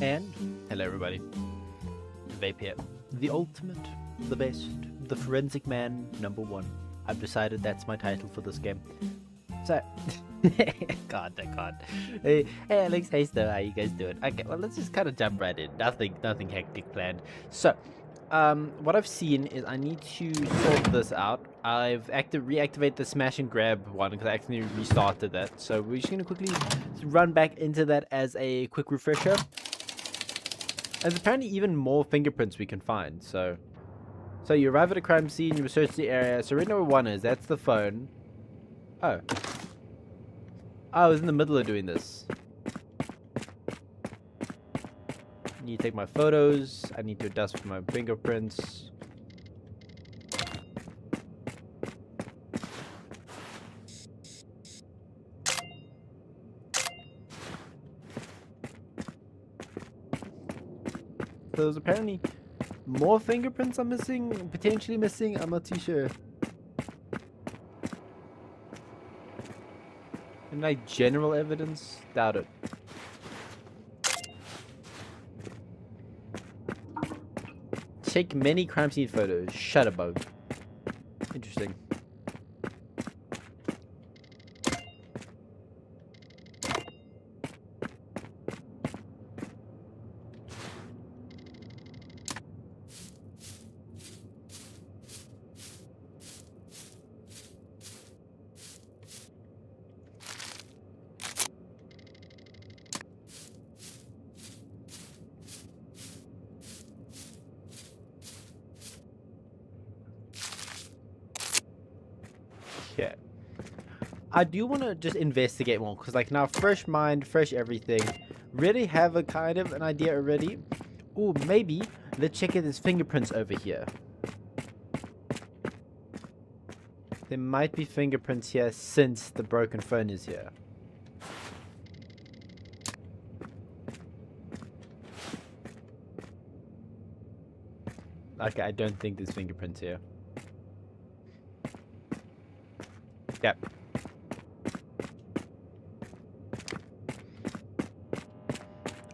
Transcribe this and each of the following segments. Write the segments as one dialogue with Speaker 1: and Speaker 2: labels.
Speaker 1: And hello everybody, Vape here. The ultimate, the best, the forensic man #1. I've decided that's my title for this game. So, God, I can't. Hey Alex, hey Sto, how you guys doing? Okay, well let's just kind of jump right in. Nothing hectic planned. So, what I've seen is I need to sort this out. I've reactivated the smash and grab one because I accidentally restarted that. So we're just gonna quickly run back into that as a quick refresher. There's apparently even more fingerprints we can find. So you arrive at a crime scene, you research the area. So right number 1 is that's the phone. Oh, I was in the middle of doing this. I need to take my photos. I need to dust with my fingerprints. So there's apparently more fingerprints I'm missing, potentially missing. I'm not too sure. And like general evidence, doubt it. Take many crime scene photos. Shutterbug. Interesting. Yeah. I do want to just investigate more because like now fresh mind, fresh everything. Really have a kind of an idea already. Oh, maybe let's check out his fingerprints over here. There might be fingerprints here since the broken phone is here. Okay, I don't think there's fingerprints here. Yep.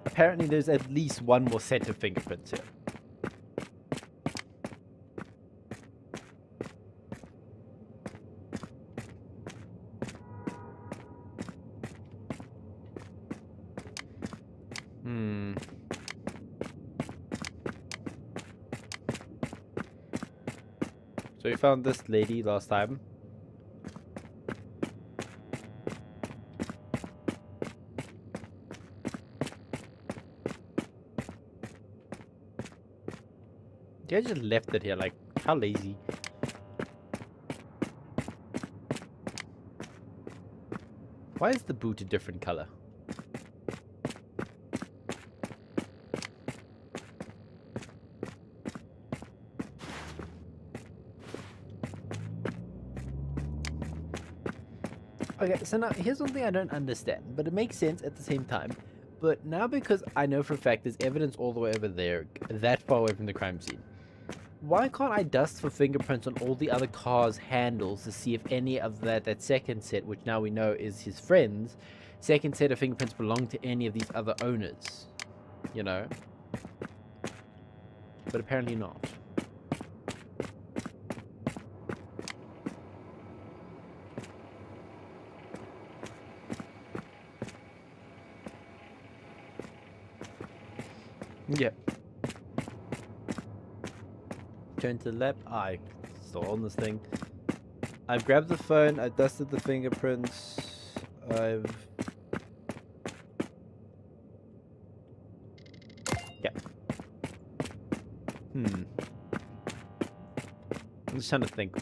Speaker 1: Apparently there's at least one more set of fingerprints here. So we found this lady last time. I just left it here, like, how lazy. Why is the boot a different color? Okay, so now here's one thing I don't understand, but it makes sense at the same time. But now because I know for a fact there's evidence all the way over there, that far away from the crime scene, why can't I dust for fingerprints on all the other cars' handles to see if any of that second set, which now we know is his friend's, second set of fingerprints belong to any of these other owners? You know? But apparently not. Yeah. Turn to the left. I still on this thing. I've grabbed the phone. I dusted the fingerprints. Yeah. I'm just trying to think.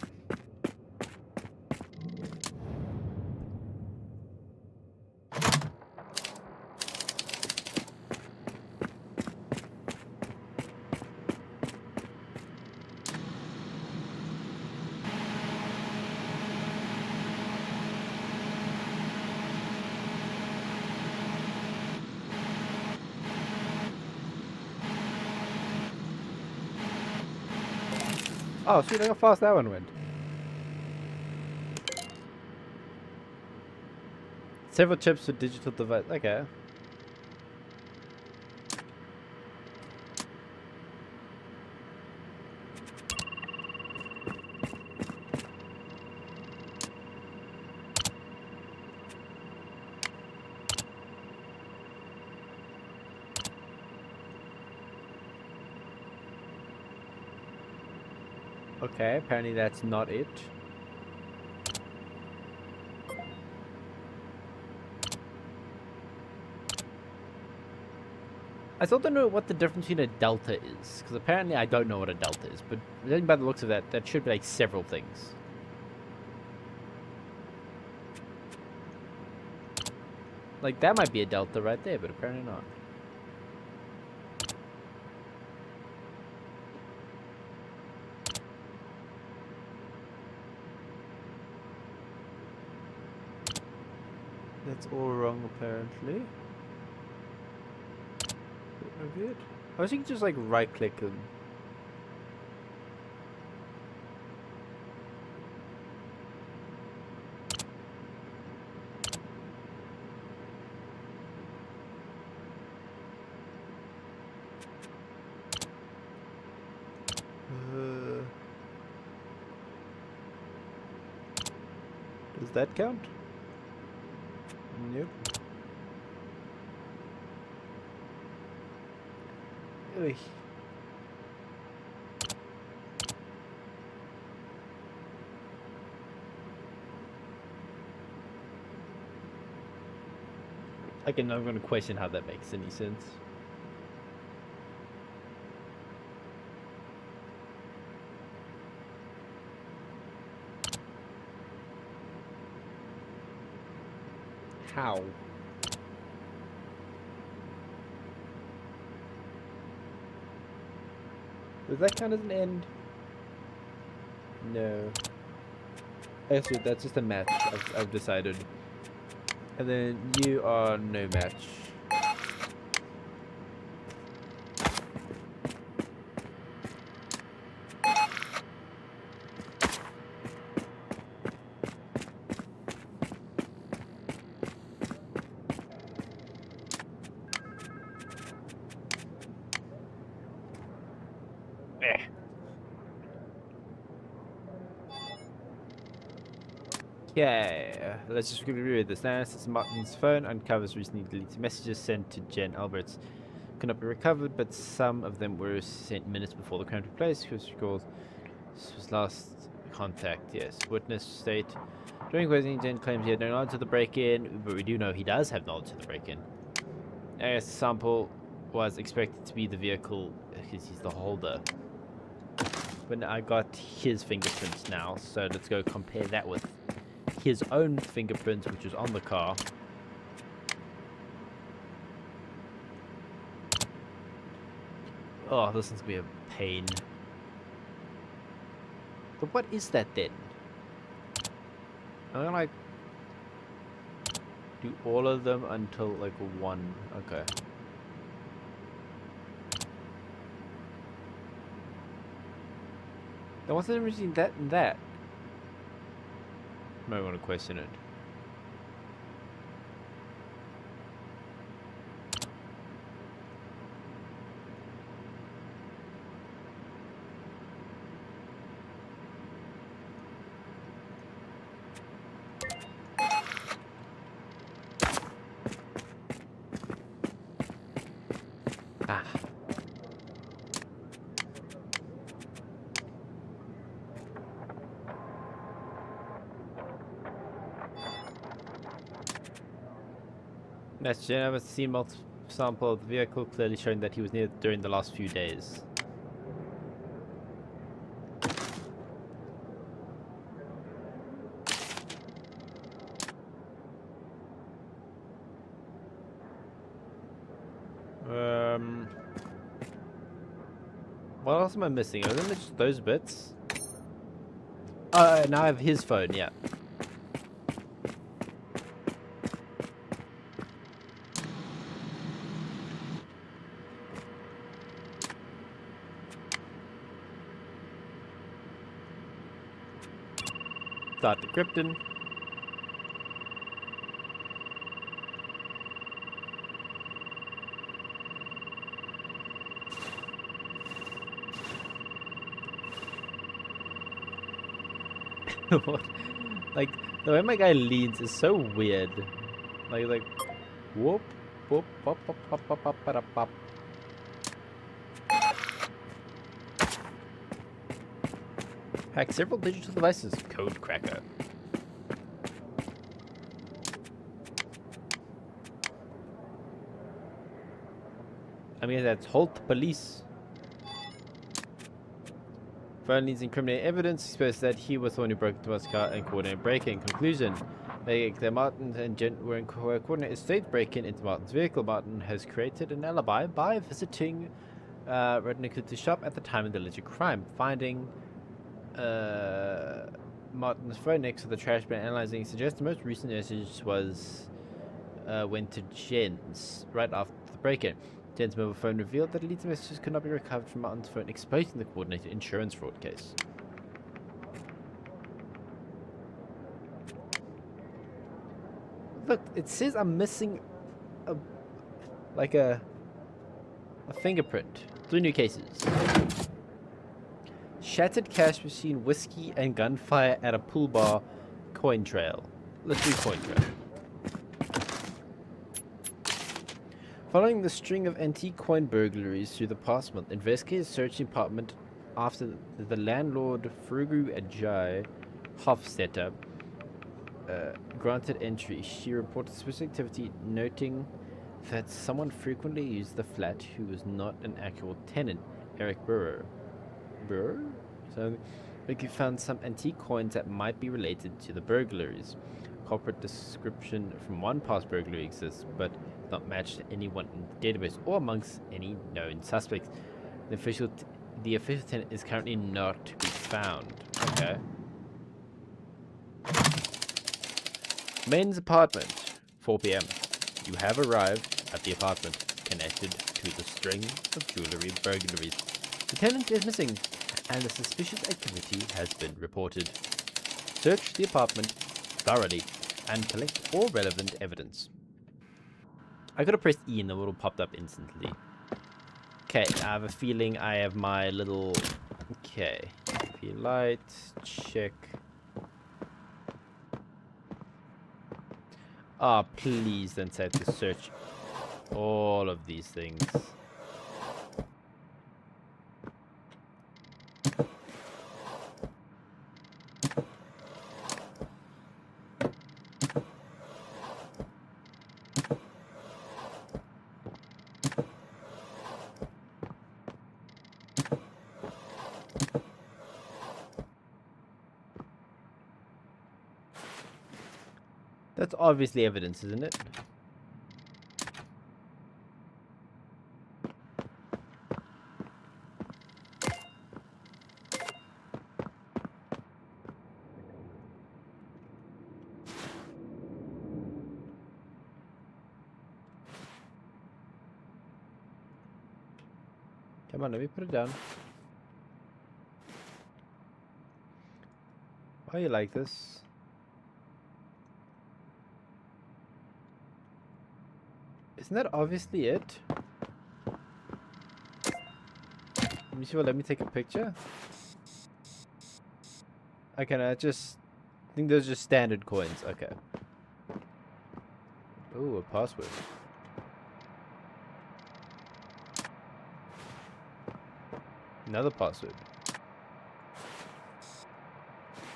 Speaker 1: Oh, sweet, look how fast that one went. Several chips for digital device. Okay. Okay, apparently that's not it. I still don't know what the difference between a delta is, because apparently I don't know what a delta is, but judging by the looks of that, that should be like several things. Like, that might be a delta right there, but apparently not. That's all wrong, apparently. Weird. I was thinking just like right click them. Does that count? Nope. Oy. Again, I'm going to question how that makes any sense. How? Does that count as an end? No. Actually, that's just a match, I've decided. And then you are no match. Okay, let's just read this now. This Martin's phone uncovers recently deleted messages sent to Jen Alberts. Cannot be recovered, but some of them were sent minutes before the crime took place. Who's recalled this was last contact, yes. Witness state. During questioning, Jen claims he had no knowledge of the break-in, but we do know he does have knowledge of the break-in. AS sample was expected to be the vehicle because he's the holder. But I got his fingerprints now, so let's go compare that with his own fingerprints, which was on the car. Oh, this is gonna be a pain. But what is that then? I'm gonna like do all of them until like one. Okay. Then what's the difference between that and that? Might want to question it. Ah. That's Jen. I've seen multiple sample of the vehicle, clearly showing that he was near during the last few days. What else am I missing? Are there just those bits? Now I have his phone, yeah. Start decrypting. What? Like, the way my guy leans is so weird. Like, whoop, whoop, pop, pop, pop, pop, pop, pop, pop. Hack several digital devices. Code cracker. I mean, that's halt police. Phone needs incriminating evidence. Exposed that he was the one who broke into his car and coordinated break-in. Conclusion: Martin and Gent were in coordinated state break-in into Martin's vehicle. Martin has created an alibi by visiting Rhineland-Palatinate shop at the time of the alleged crime. Finding Martin's phone next to the trash bin, analyzing, suggests the most recent message was went to Jen's right after the break-in. Jen's mobile phone revealed that deleted messages could not be recovered from Martin's phone, exposing the coordinated insurance fraud case. Look, it says I'm missing a fingerprint. 3 new cases. Shattered cash machine, whiskey, and gunfire at a pool bar. Coin trail. Let's do coin trail. Following the string of antique coin burglaries through the past month, investigators searched the apartment after the landlord Frugu Ajay Hofstetter granted entry. She reported suspicious activity, noting that someone frequently used the flat who was not an actual tenant, Eric Burrow. So, Vicky found some antique coins that might be related to the burglaries. Corporate description from one past burglary exists, but not matched to anyone in the database or amongst any known suspects. The official tenant is currently not to be found. Okay. Men's apartment, 4 p.m. You have arrived at the apartment connected to the string of jewelry burglaries. The tenant is missing, and the suspicious activity has been reported. Search the apartment thoroughly and collect all relevant evidence. I could have pressed E and the little popped up instantly. Okay, I have a feeling I have my little... Okay. Light, check. Ah, please don't say to search all of these things. That's obviously evidence, isn't it? Come on, let me put it down. Why are you like this? Isn't that obviously it? Let me take a picture. Okay, no, I think those are just standard coins. Okay. Ooh, a password. Another password.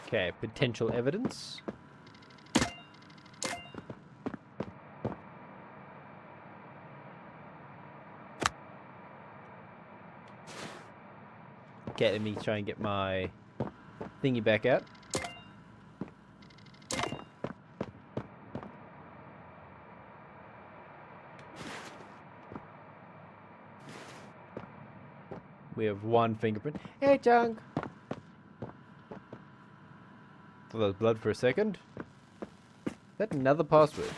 Speaker 1: Okay, potential evidence. Okay, let me try and get my thingy back out. We have 1 fingerprint. Hey, junk! Thought that was blood for a second. Is that another password?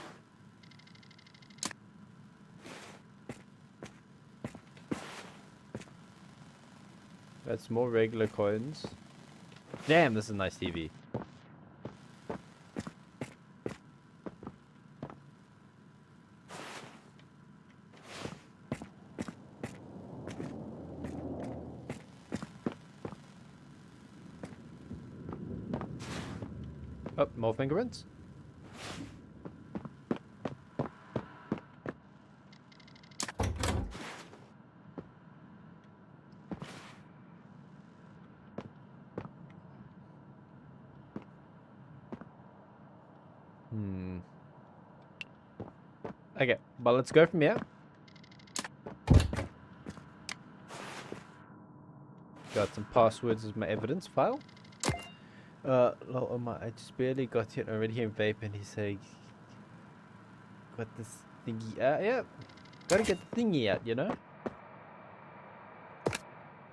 Speaker 1: That's more regular coins. Damn, this is a nice TV. Oh, more fingerprints. Okay, well, let's go from here. Got some passwords as my evidence file. I just barely got here already here in Vape, and he's saying, got this thingy out. Yeah, gotta get the thingy out, you know?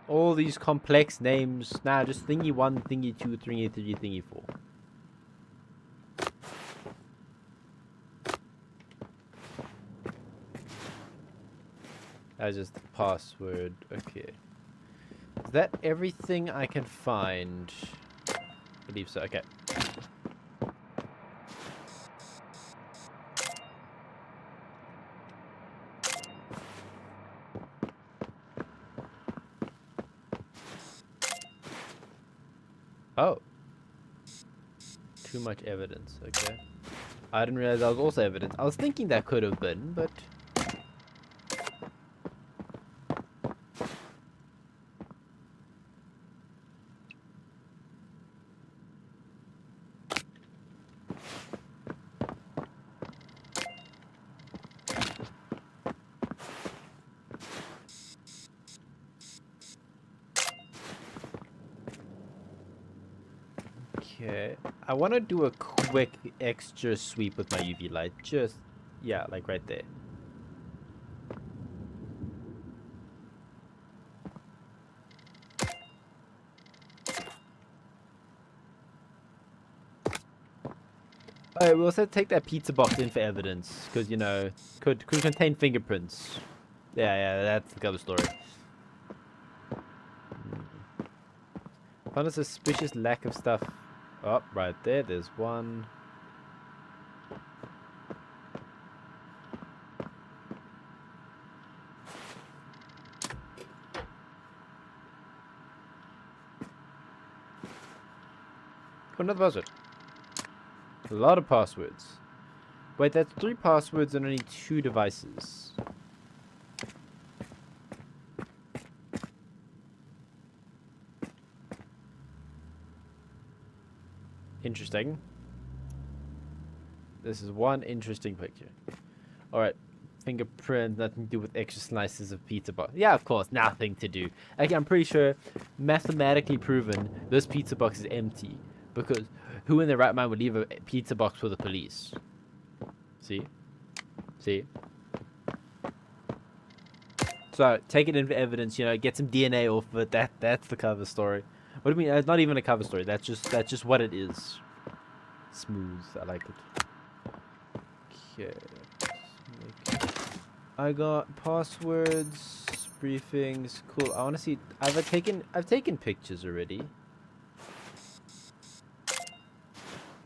Speaker 1: All these complex names. Nah, just thingy 1, thingy 2, thingy 3, thingy 4. That's just the password. Okay. Is that everything I can find? I believe so. Okay. Oh. Too much evidence. Okay. I didn't realize that was also evidence. I was thinking that could have been, but... Okay, I want to do a quick extra sweep with my UV light. Just, yeah, like right there. Alright, we'll also take that pizza box in for evidence, because, you know, could contain fingerprints. Yeah, that's the other story. Found a suspicious lack of stuff. Oh, right there, there's one. Oh, another password. A lot of passwords. Wait, that's 3 passwords and only 2 devices. Interesting. This is one interesting picture. Alright. Fingerprint, nothing to do with extra slices of pizza box. Yeah, of course, nothing to do. Again, I'm pretty sure, mathematically proven, this pizza box is empty. Because who in their right mind would leave a pizza box for the police? See? See? So, take it in for evidence, you know, get some DNA off of it. That's the cover story. What do you mean? It's not even a cover story. That's just what it is. Smooth. I like it. Okay. I got passwords, briefings. Cool. I want to see. I've taken pictures already.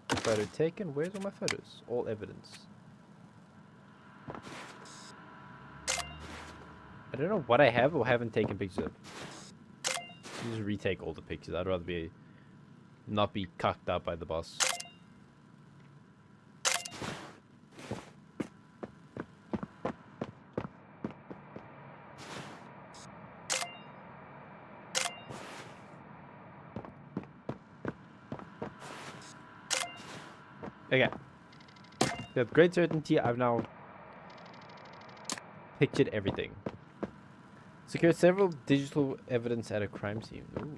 Speaker 1: Photo taken. Where's all my photos? All evidence. I don't know what I have or haven't taken pictures of. Just retake all the pictures. I'd rather not be cucked out by the boss. Okay. With great certainty, I've now pictured everything. Secured several digital evidence at a crime scene. Ooh.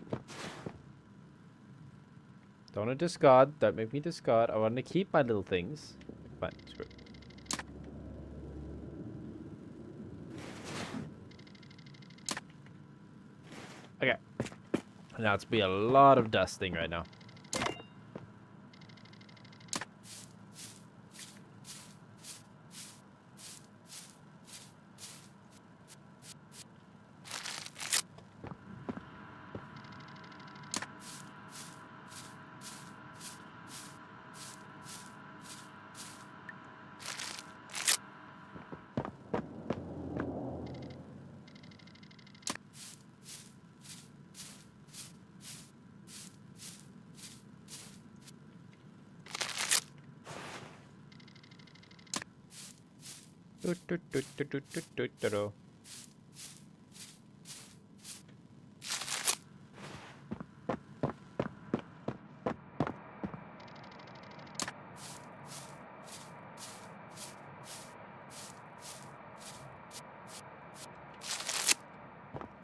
Speaker 1: Don't want to discard. Don't make me discard. I want to keep my little things. Fine, screw it. Okay. Now it's be a lot of dusting right now.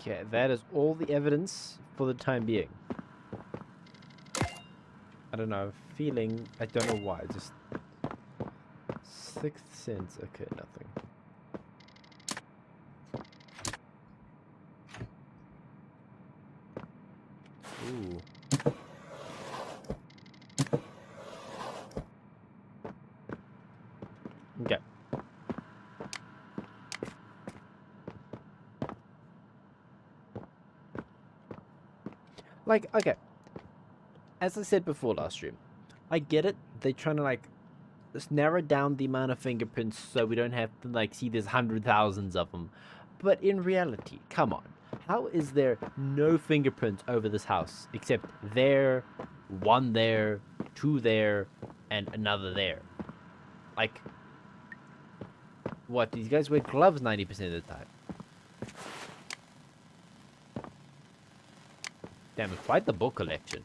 Speaker 1: Okay, that is all the evidence for the time being. I don't know, feeling, I don't know why, just... Sixth sense, okay, nothing. Ooh. Okay. Like, okay. As I said before last stream, I get it. They're trying to, like, just narrow down the amount of fingerprints so we don't have to, like, see there's thousands of them. But in reality, come on. How is there no fingerprints over this house except there, one there, two there, and another there? Like, what? These guys wear gloves 90% of the time. Damn, it's quite the book collection.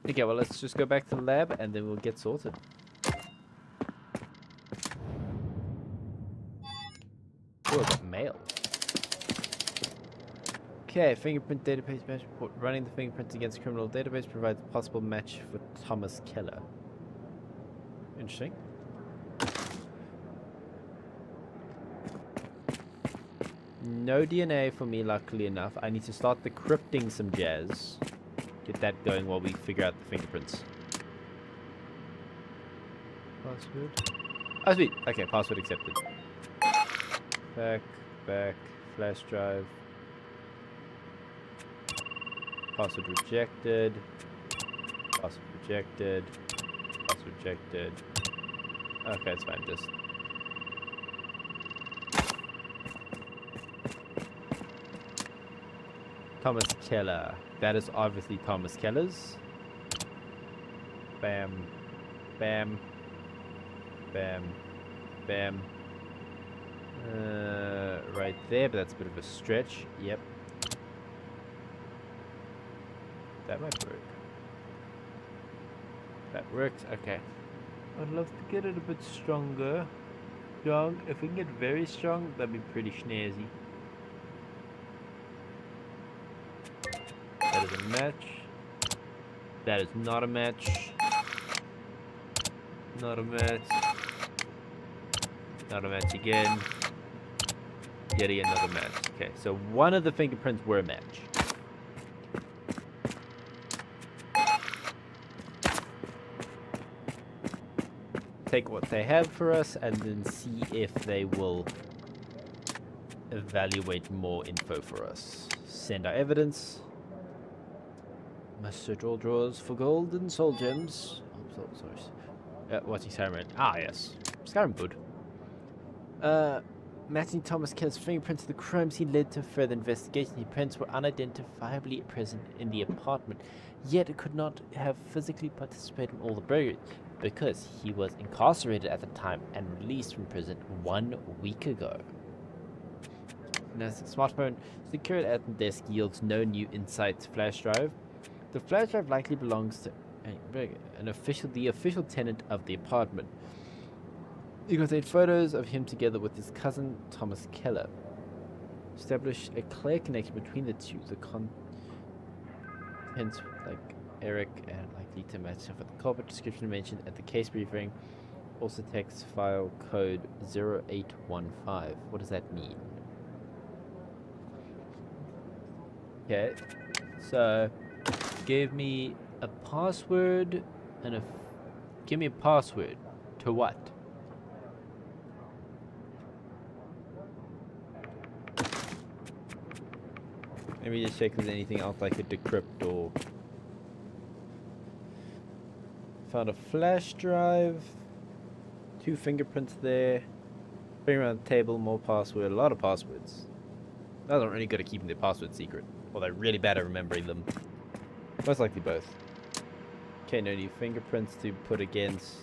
Speaker 1: Okay, well, let's just go back to the lab and then we'll get sorted. Oh, I got mail. Okay, fingerprint database match report. Running the fingerprints against criminal database provides a possible match for Thomas Keller. Interesting. No DNA for me, luckily enough. I need to start decrypting some jazz. Get that going while we figure out the fingerprints. Password. Oh, sweet. Okay, password accepted. Back, flash drive. Password rejected. Password rejected. Password rejected. Okay, it's fine. Just... Thomas Keller. That is obviously Thomas Keller's. Bam. Bam. Bam. Bam. Right there, but that's a bit of a stretch. Yep. That might work. That works. Okay. I'd love to get it a bit stronger. Strong. If we can get very strong, that'd be pretty snazzy. That is a match. That is not a match. Not a match. Not a match again. Yet again, not a match. Okay, so one of the fingerprints were a match. Take what they have for us and then see if they will evaluate more info for us. Send our evidence. Must search all drawers for gold and soul gems. Oh, sorry. What's he saying? Ah, yes. Skyrim good. Matching Thomas Keller's fingerprints to the crime scene led to further investigation. The prints were unidentifiably present in the apartment, yet it could not have physically participated in all the burglaries because he was incarcerated at the time and released from prison 1 week ago. Now, the smartphone secured at the desk yields no new insights flash drive. The flash drive likely belongs to the official tenant of the apartment. You can take photos of him together with his cousin Thomas Keller. Establish a clear connection between the two. The contents like Eric and likely to match up with the culprit description mentioned at the case briefing. Also text file code 0815. What does that mean? Okay, so give me a password and give me a password to what? Let me just check if there's anything else I could decrypt or... Found a flash drive. 2 fingerprints there. Bring around the table, more password, a lot of passwords. They're not really good at keeping their passwords secret. Or they're really bad at remembering them. Most likely both. Okay, no new fingerprints to put against...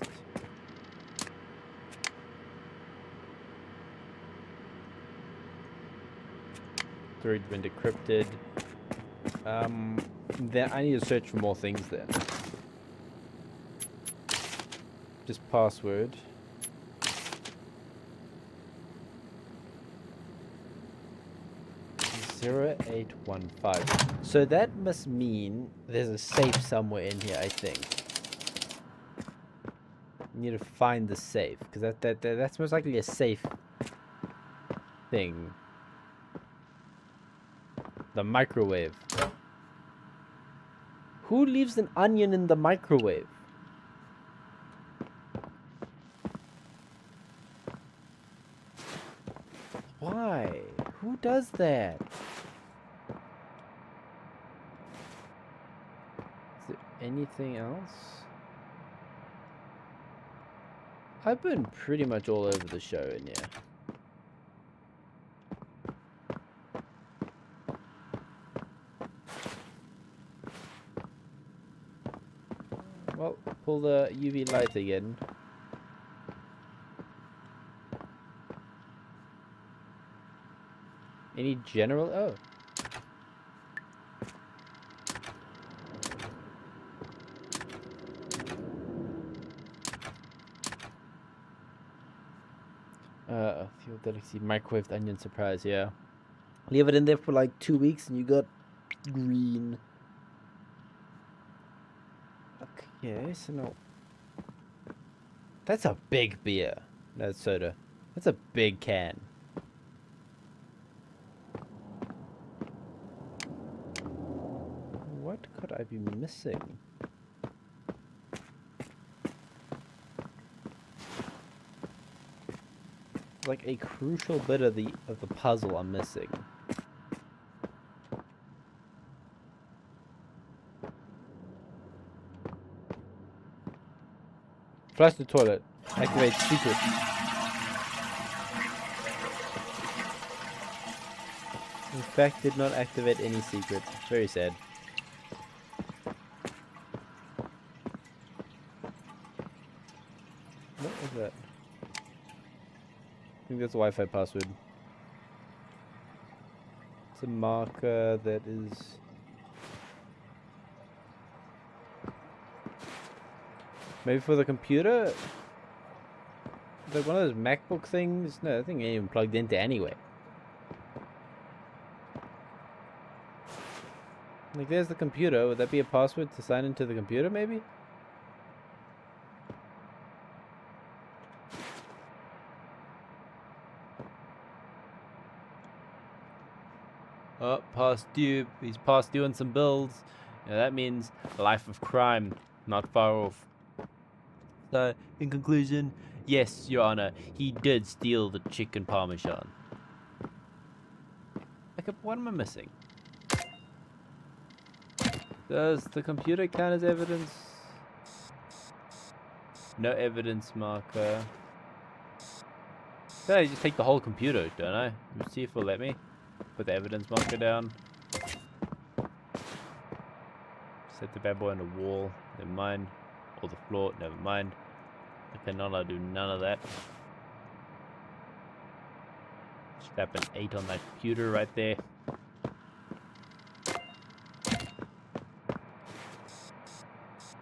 Speaker 1: Three been decrypted. Then I need to search for more things there. Just password. 0815. So that must mean there's a safe somewhere in here, I think. You need to find the safe, because that's most likely a safe thing. The microwave. Who leaves an onion in the microwave? Why? Who does that? Is there anything else? I've been pretty much all over the show in here. Well, pull the UV light again. Any general? Oh. Fuel delicacy, microwaved onion surprise, yeah. Leave it in there for like 2 weeks and you got green. Okay, so now... That's a big beer. No, soda. That's a big can. What could I be missing? Like a crucial bit of the puzzle I'm missing. Flush the toilet. Activate secret. In fact, did not activate any secret. Very sad. What was that? I think that's a Wi-Fi password. It's a marker that is... Maybe for the computer? Like one of those MacBook things? No, I think it ain't even plugged into anyway. Like there's the computer. Would that be a password to sign into the computer maybe? Oh, past due. He's past due on some bills. Yeah, that means a life of crime, not far off. So, in conclusion, yes, Your Honor, he did steal the chicken parmesan. Okay, what am I missing? Does the computer count as evidence? No evidence marker. So I just take the whole computer, don't I? Let's see if it'll let me. Put the evidence marker down. Set the bad boy on the wall. Never mind. Or the floor. Never mind. Okay, no, I'll do none of that. Slap an 8 on that computer right there.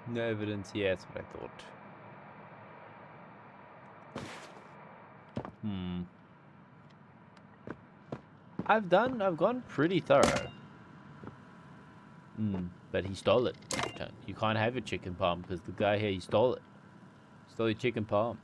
Speaker 1: No evidence. Yeah, that's what I thought. I've gone pretty thorough. But he stole it. You can't have your chicken palm because the guy here, he stole it. Stole your chicken palm.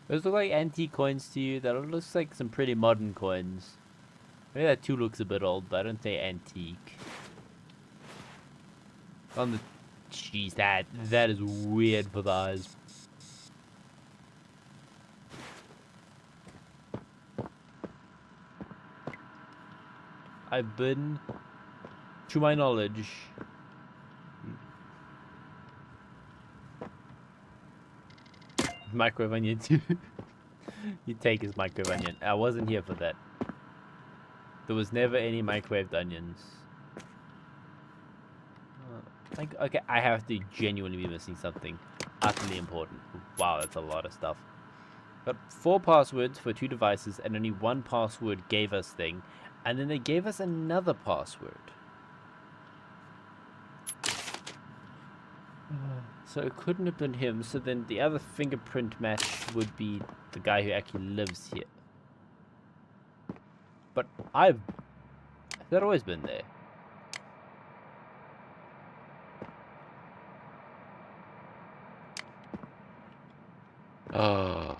Speaker 1: Those look like antique coins to you. That looks like some pretty modern coins. Maybe that too looks a bit old, but I don't say antique. On the... Jeez, that is weird for the eyes. I've been, to my knowledge... Microwave onion too. You take his microwave onion. I wasn't here for that. There was never any microwaved onions. Okay, I have to genuinely be missing something utterly important. Wow, that's a lot of stuff. Got 4 passwords for 2 devices, and only 1 password gave us thing. And then they gave us another password. So it couldn't have been him. So then the other fingerprint match would be the guy who actually lives here. But has that always been there? Oh.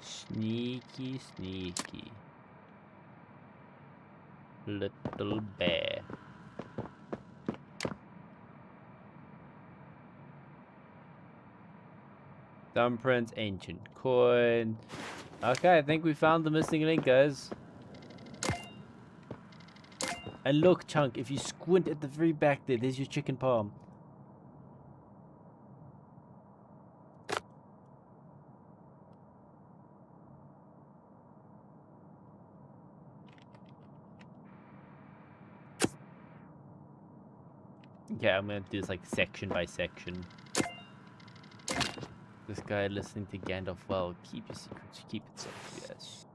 Speaker 1: Sneaky, sneaky. Little bear. Thumbprints, ancient coin. Okay, I think we found the missing link, guys. And look, Chunk, if you squint at the very back there, there's your chicken palm. Okay, I'm gonna do this like section by section. This guy listening to Gandalf, well, keep your secrets, keep it safe, yes.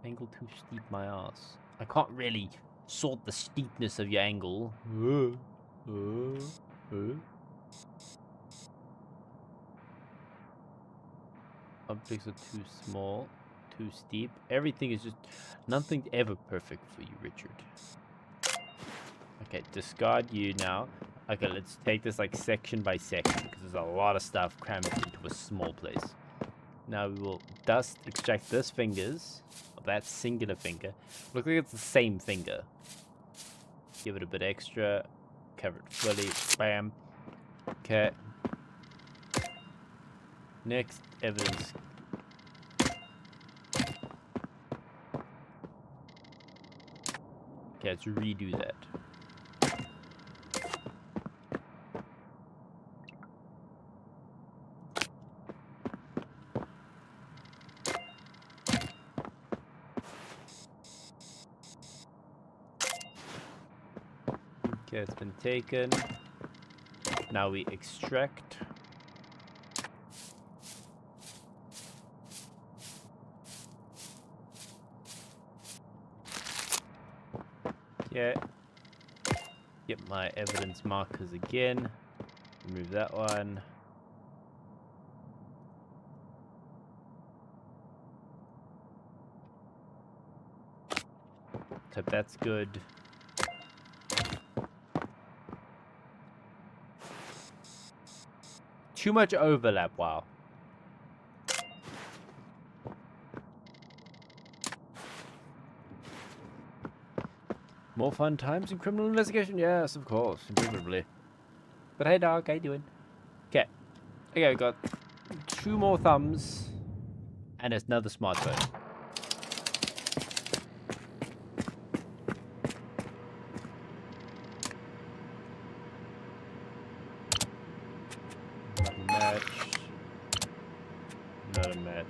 Speaker 1: Angle too steep, my ass. I can't really sort the steepness of your angle. Objects are too small, too steep. Everything is just, nothing's ever perfect for you, Richard. Okay, discard you now. Okay, let's take this like section by section because there's a lot of stuff crammed into a small place. Now we will dust extract this fingers, of that singular finger. Looks like it's the same finger. Give it a bit extra. Cover it fully. Bam. Okay. Next, evidence. Okay, let's redo that. Okay, it's been taken. Now we extract. Okay. Get my evidence markers again. Remove that one. So that's good. Too much overlap, wow. More fun times in criminal investigation? Yes, of course, indubitably. But hey dog, how you doing? Okay. Okay, we got 2 more thumbs. And there's another smartphone. Not a match.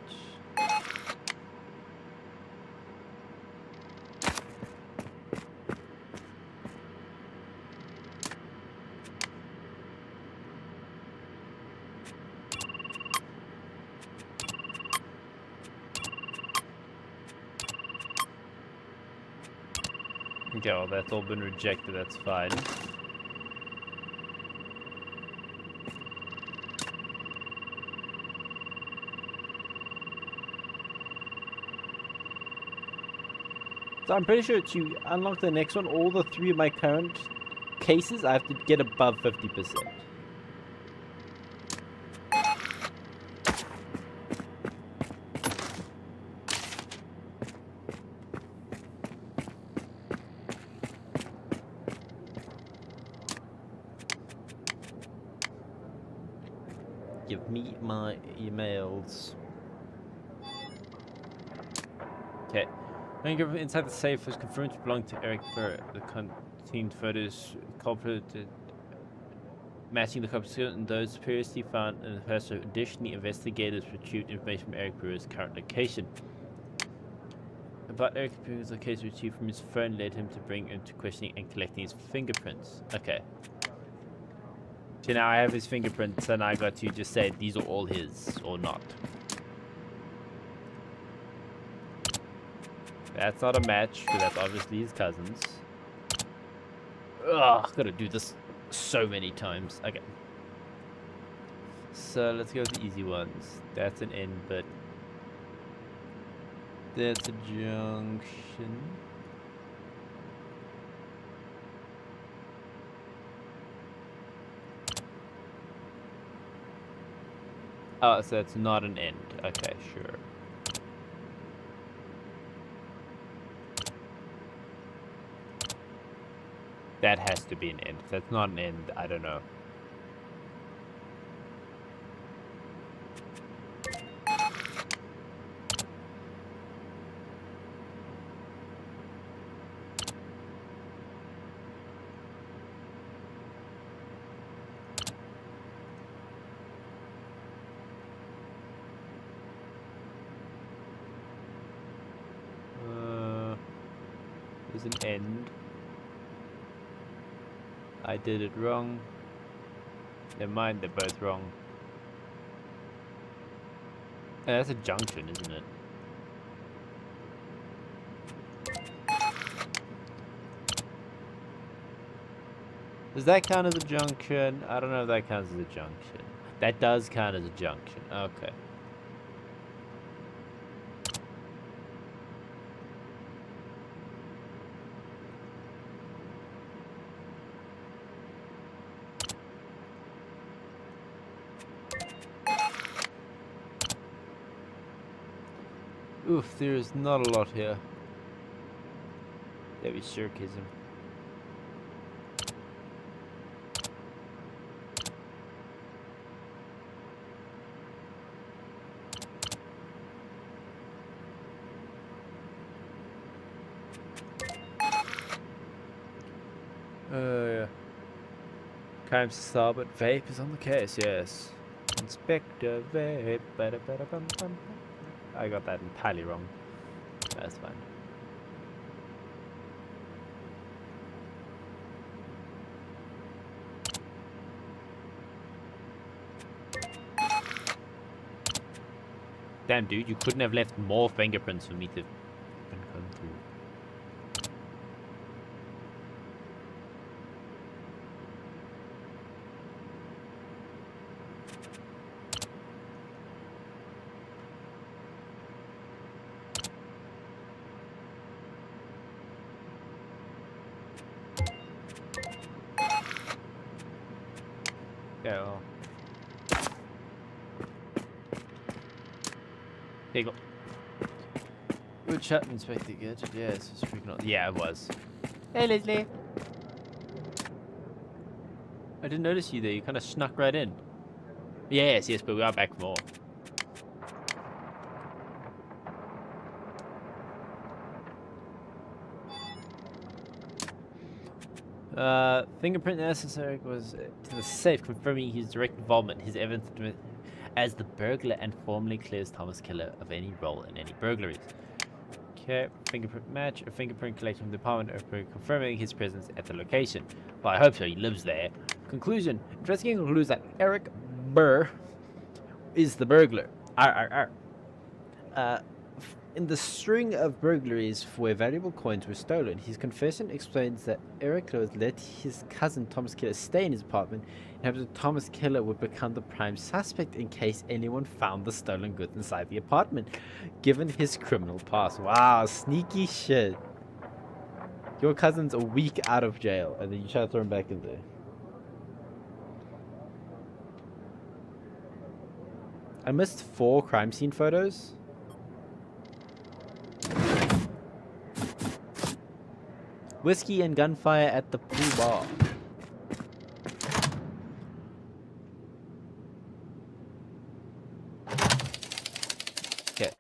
Speaker 1: Okay, well, that's all been rejected, that's fine. So I'm pretty sure to unlock the next one, all the 3 of my current cases, I have to get above 50%. Give me my emails. Okay. Inside the safe was confirmed to belong to Eric Burr. The contained photos culprit matching the culprit and those previously found in the past. Additionally, investigators retrieved information from Eric Brewer's current location. But Eric Brewer's location retrieved from his phone led him to bring into questioning and collecting his fingerprints. Okay. So now I have his fingerprints and I got to just say these are all his or not. That's not a match, but that's obviously his cousins. Ugh, gotta do this so many times. Okay. So let's go with the easy ones. That's an end, but that's a junction. Oh, so it's not an end. Okay, sure. That has to be an end. If that's not an end, I don't know. There's an end. I did it wrong. Never mind, they're both wrong. Oh, that's a junction, isn't it? Does that count as a junction? I don't know if that counts as a junction. That does count as a junction. Okay. Oof, there is not a lot here. That was sarcasm. Yeah. Crime star, but vape is on the case, yes. Inspector Vape. Ba-da-ba-da-bum-bum. I got that entirely wrong. That's fine. Damn, dude, you couldn't have left more fingerprints for me to come through. Yeah, well. There you go. Good shot, Inspector Gadget. Yes, it's freaking awesome. Yeah, it was. Hey, Leslie. I didn't notice you there. You kind of snuck right in. Yes, yes, but we are back for more. Fingerprint necessary was to the safe, confirming his direct involvement. His evidence as the burglar and formally clears Thomas Keller of any role in any burglaries. Okay, fingerprint match, a fingerprint collection from the department confirming his presence at the location. Well, I hope so, he lives there. Conclusion, investigating concludes that Eric Burr is the burglar. In the string of burglaries where valuable coins were stolen, his confession explains that Eric Lewis let his cousin Thomas Keller stay in his apartment in hopes that Thomas Keller would become the prime suspect in case anyone found the stolen goods inside the apartment, given his criminal past. Wow, sneaky shit. Your cousin's a week out of jail, and then you try to throw him back in there. I missed 4 crime scene photos. Whiskey and gunfire at the pool bar. Okay.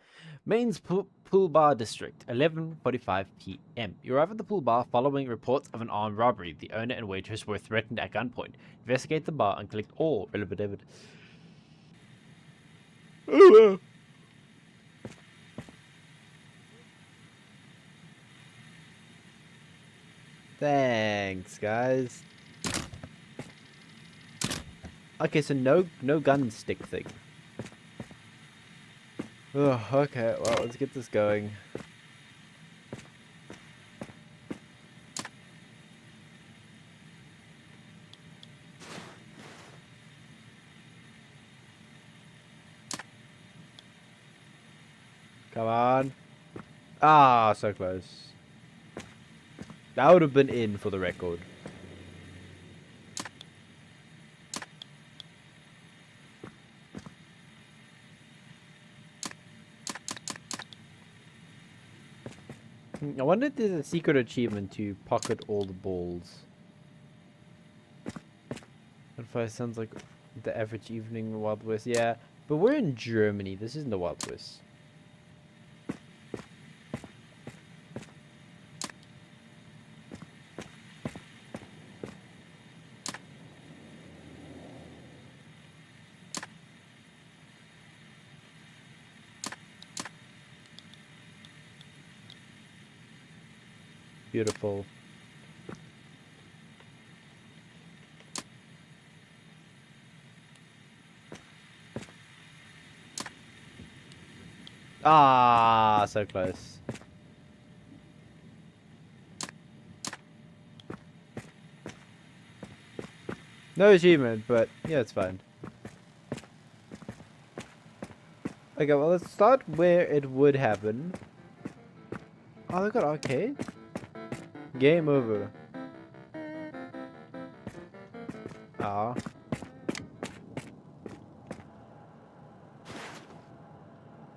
Speaker 1: Maine's pool bar district, 11:45 p.m. You arrive at the pool bar following reports of an armed robbery. The owner and waitress were threatened at gunpoint. Investigate the bar and collect all relevant evidence. Thanks, guys. Okay, so no gun stick thing. Oh, okay, well, let's get this going. Come on. Ah, so close. That would have been in for the record. I wonder if there's a secret achievement to pocket all the balls. That first sounds like the average evening in the Wild West. Yeah, but we're in Germany. This isn't the Wild West. Beautiful. Ah, so close. No achievement, but yeah, it's fine. Okay, well, let's start where it would happen. Oh, they got arcade? Game over. Ah.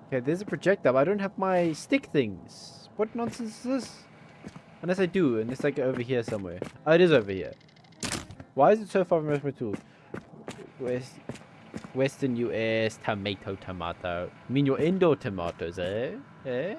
Speaker 1: Okay, there's a projectile, but I don't have my stick things. What nonsense is this? Unless I do, and it's like over here somewhere. Oh, it is over here. Why is it so far from my tool? Western US, tomato. I mean your indoor tomatoes, eh? Eh?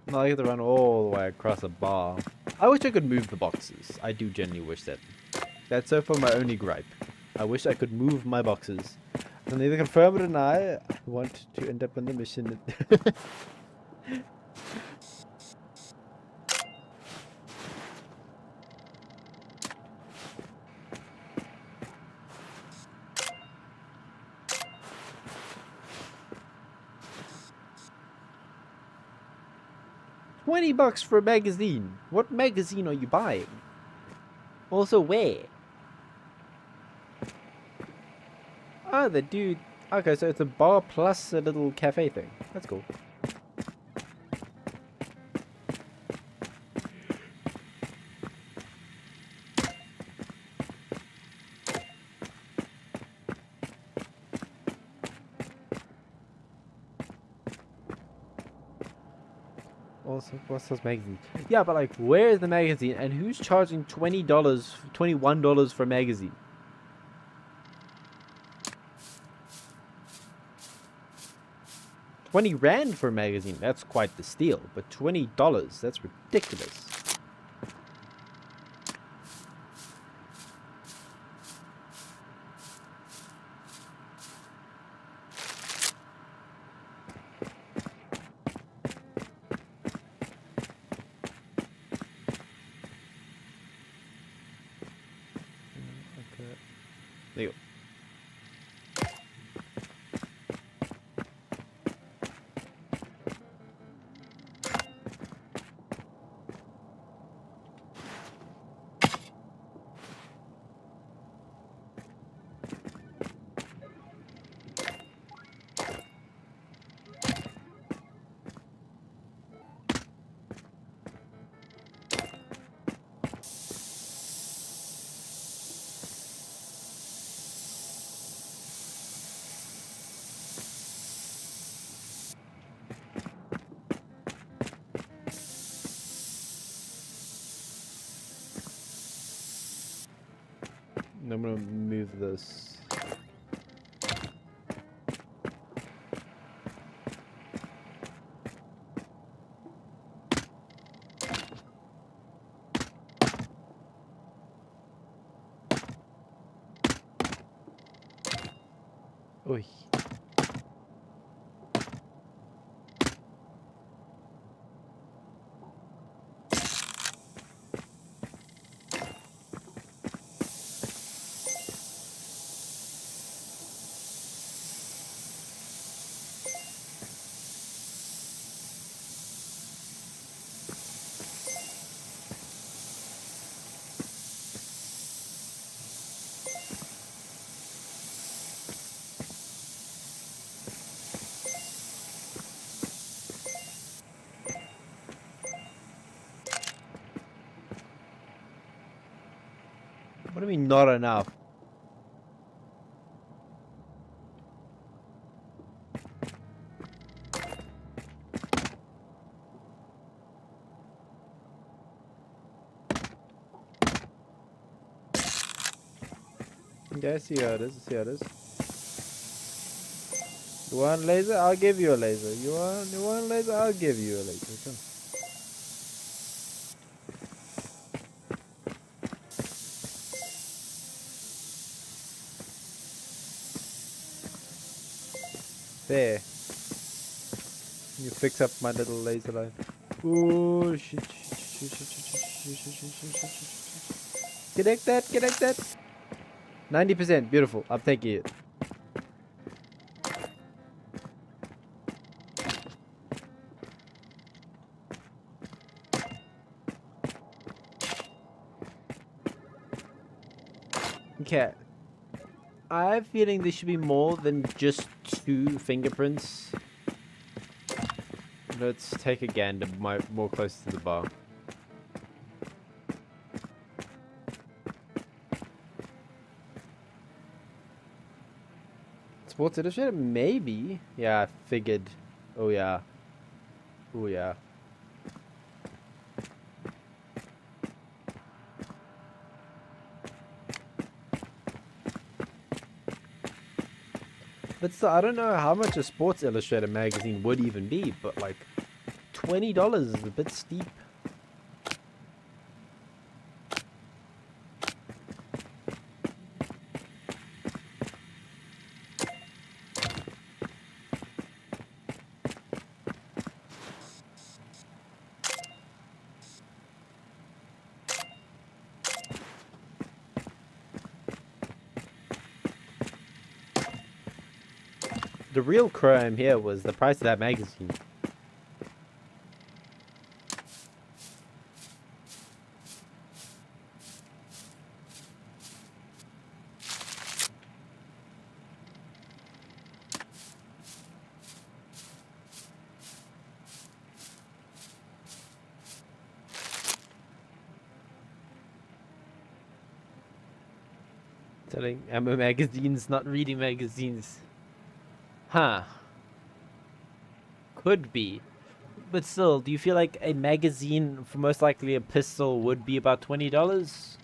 Speaker 1: No, I have to run all the way across a bar. I wish I could move the boxes. I do genuinely wish that. That's so far my only gripe. I wish I could move my boxes. I'll neither confirm or deny. I want to end up on the mission. 20 bucks for a magazine. What magazine are you buying? Also, where? Ah, the dude. Okay, so it's a bar plus a little cafe thing. That's cool. Also, what's this magazine? Yeah, but like, where is the magazine and who's charging $20, $21 for a magazine? $20 for a magazine, that's quite the steal, but $20, that's ridiculous. Okay. There you go. I'm gonna move this. mean not enough? Okay, I see how it is. I see how it is. You want laser? I'll give you a laser. You want a laser? I'll give you a laser. Come. There. You fix up my little laser line. Ooh, shit. Connect that. 90%, beautiful. I'm taking it. Okay. I have a feeling there should be more than just 2 fingerprints. Let's take a gander more close to the bar. Sports Illustrated? Maybe. Yeah, I figured. Oh yeah. Oh yeah. But still, I don't know how much a Sports Illustrated magazine would even be, but like $20 is a bit steep. The real crime here was the price of that magazine. Telling ammo magazines, not reading magazines. Huh. Could be. But still, do you feel like a magazine for most likely a pistol would be about $20?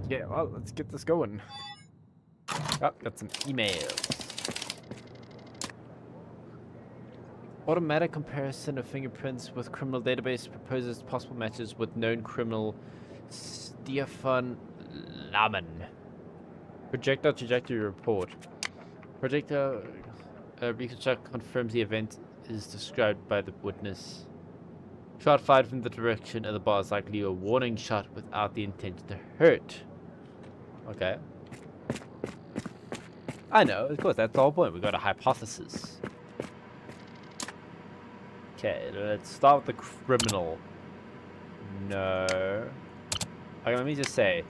Speaker 1: Yeah, well, let's get this going. Oh, got some emails. Automatic comparison of fingerprints with criminal database proposes possible matches with known criminal Stefan Laman. Projectile trajectory report. Projectile reconstruct confirms the event is described by the witness. Shot fired from the direction of the bar is likely a warning shot without the intent to hurt. Okay. I know, of course, that's the whole point. We got a hypothesis. Okay, let's start with the criminal. No. Okay, let me just say,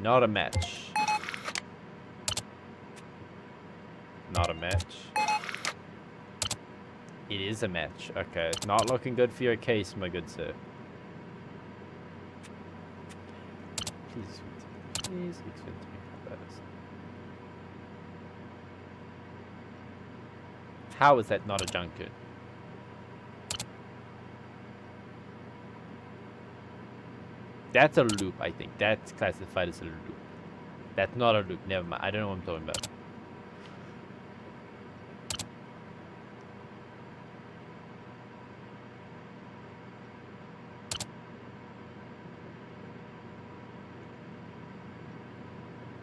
Speaker 1: not a match. Not a match. It is a match. Okay, not looking good for your case, my good sir. Please explain to me how that is. How is that not a junket? That's a loop, I think. That's classified as a loop. That's not a loop. Never mind. I don't know what I'm talking about.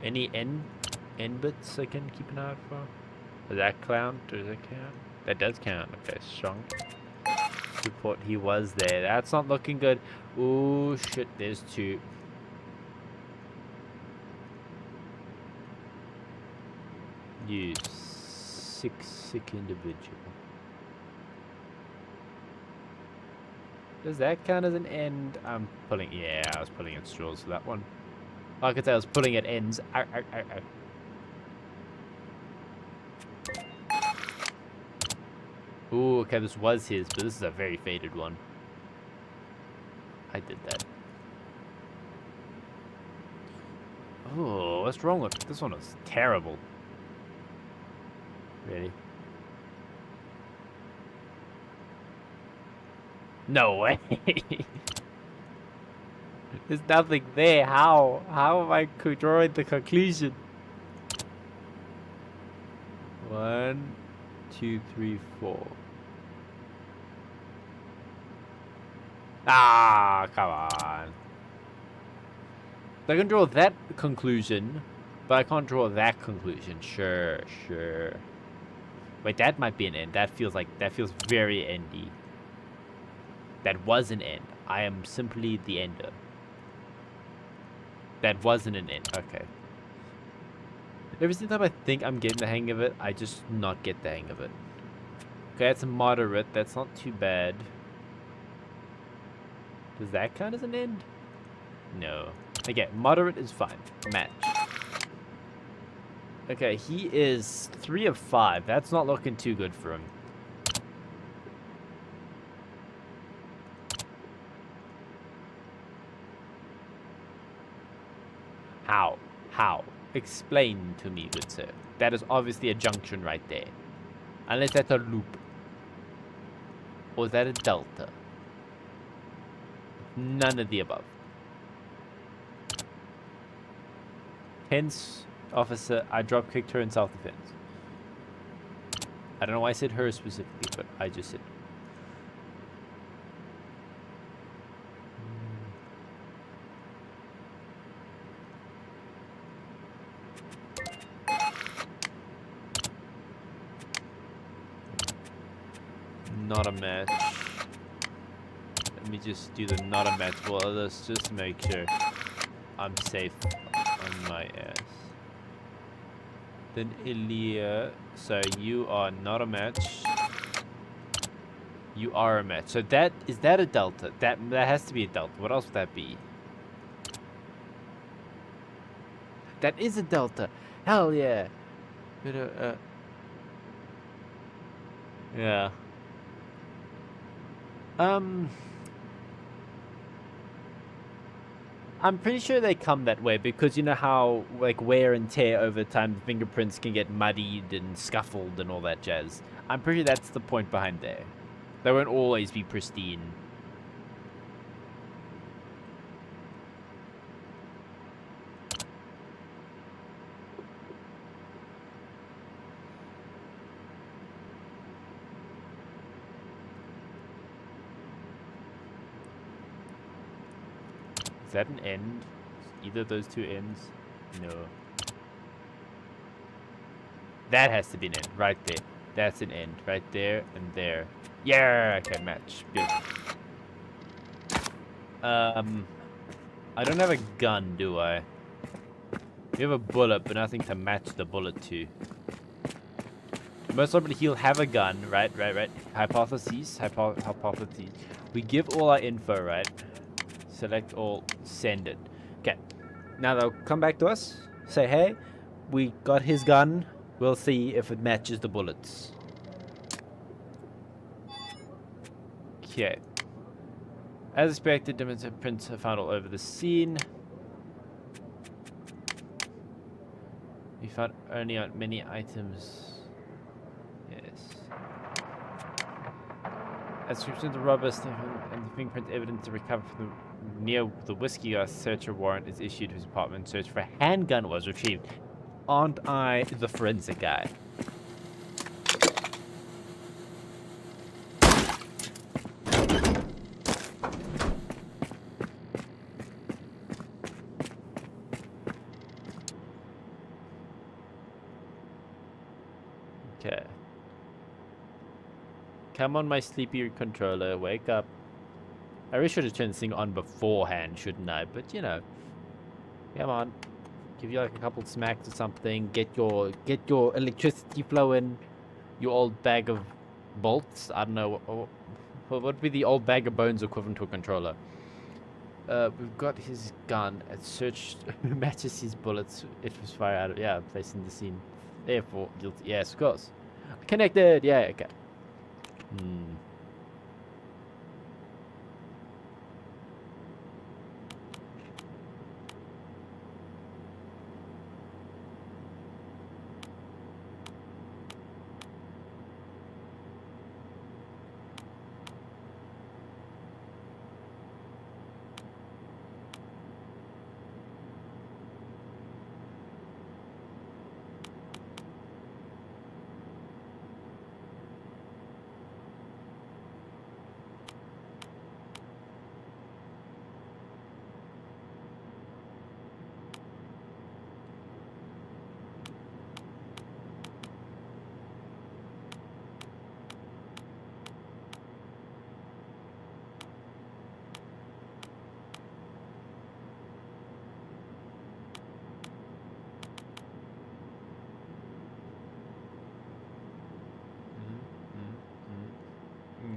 Speaker 1: Any N bits I can keep an eye out for? Does that count? Does that count? That does count. Okay, strong. Report he was there. That's not looking good. Oh shit, there's 2. You sick individual. Does that count as an end? I'm pulling. Yeah, I was pulling at straws for that one. I could say I was pulling at ends. Ow, ow, ow, ow. Ooh, okay, this was his, but this is a very faded one. I did that. Oh, what's wrong with it? This one is terrible. Really? No way. There's nothing there. How? How am I drawing the conclusion? 1, 2, 3, 4. Ah, come on. I can draw that conclusion, but I can't draw that conclusion. Sure, sure. Wait, that might be an end. That feels very endy. That was an end. I am simply the ender. That wasn't an end. Okay. Every single time I think I'm getting the hang of it, I just not get the hang of it. Okay, that's moderate. That's not too bad. Does that count as an end? No. Okay, moderate is fine. Match. Okay, he is 3 of 5. That's not looking too good for him. How? How? Explain to me, good sir. That is obviously a junction right there. Unless that's a loop. Or is that a delta? None of the above. Hence, officer, I drop kicked her in self-defense. I don't know why I said her specifically, but I just said. Not a match. Let me just do the not a match for others just to make sure I'm safe on my ass. Then Ilya, so you are not a match. You are a match. So that is that a delta? That has to be a delta. What else would that be? That is a delta. Hell yeah. Yeah. I'm pretty sure they come that way because you know how like wear and tear over time the fingerprints can get muddied and scuffled and all that jazz. I'm pretty sure that's the point behind there. They won't always be pristine. Is that an end? Either of those two ends? No. That has to be an end, right there. That's an end, right there and there. Yeah, I can match. Good. I don't have a gun, do I? We have a bullet, but nothing to match the bullet to. Most likely he'll have a gun, right? Hypotheses. We give all our info, right? Select all, send it. Okay. Now they'll come back to us, say, hey, we got his gun. We'll see if it matches the bullets. Okay. As expected, demonstrated prints are found all over the scene. We found only on many items. Yes. As description of the robust and the fingerprint evidence recovered from near the whiskey search warrant is issued to his apartment. Search for a handgun was retrieved. Aren't I the forensic guy? Okay. Come on, my sleepy controller, wake up. I really should have turned this thing on beforehand, shouldn't I? But you know, come on, give you like a couple smacks or something. Get your electricity flowing. Your old bag of bolts. I don't know what would be the old bag of bones equivalent to a controller. We've got his gun. It searched matches his bullets. It was fired out of, yeah, placed in the scene. Therefore, guilty. Yes, of course. Connected. Yeah, okay.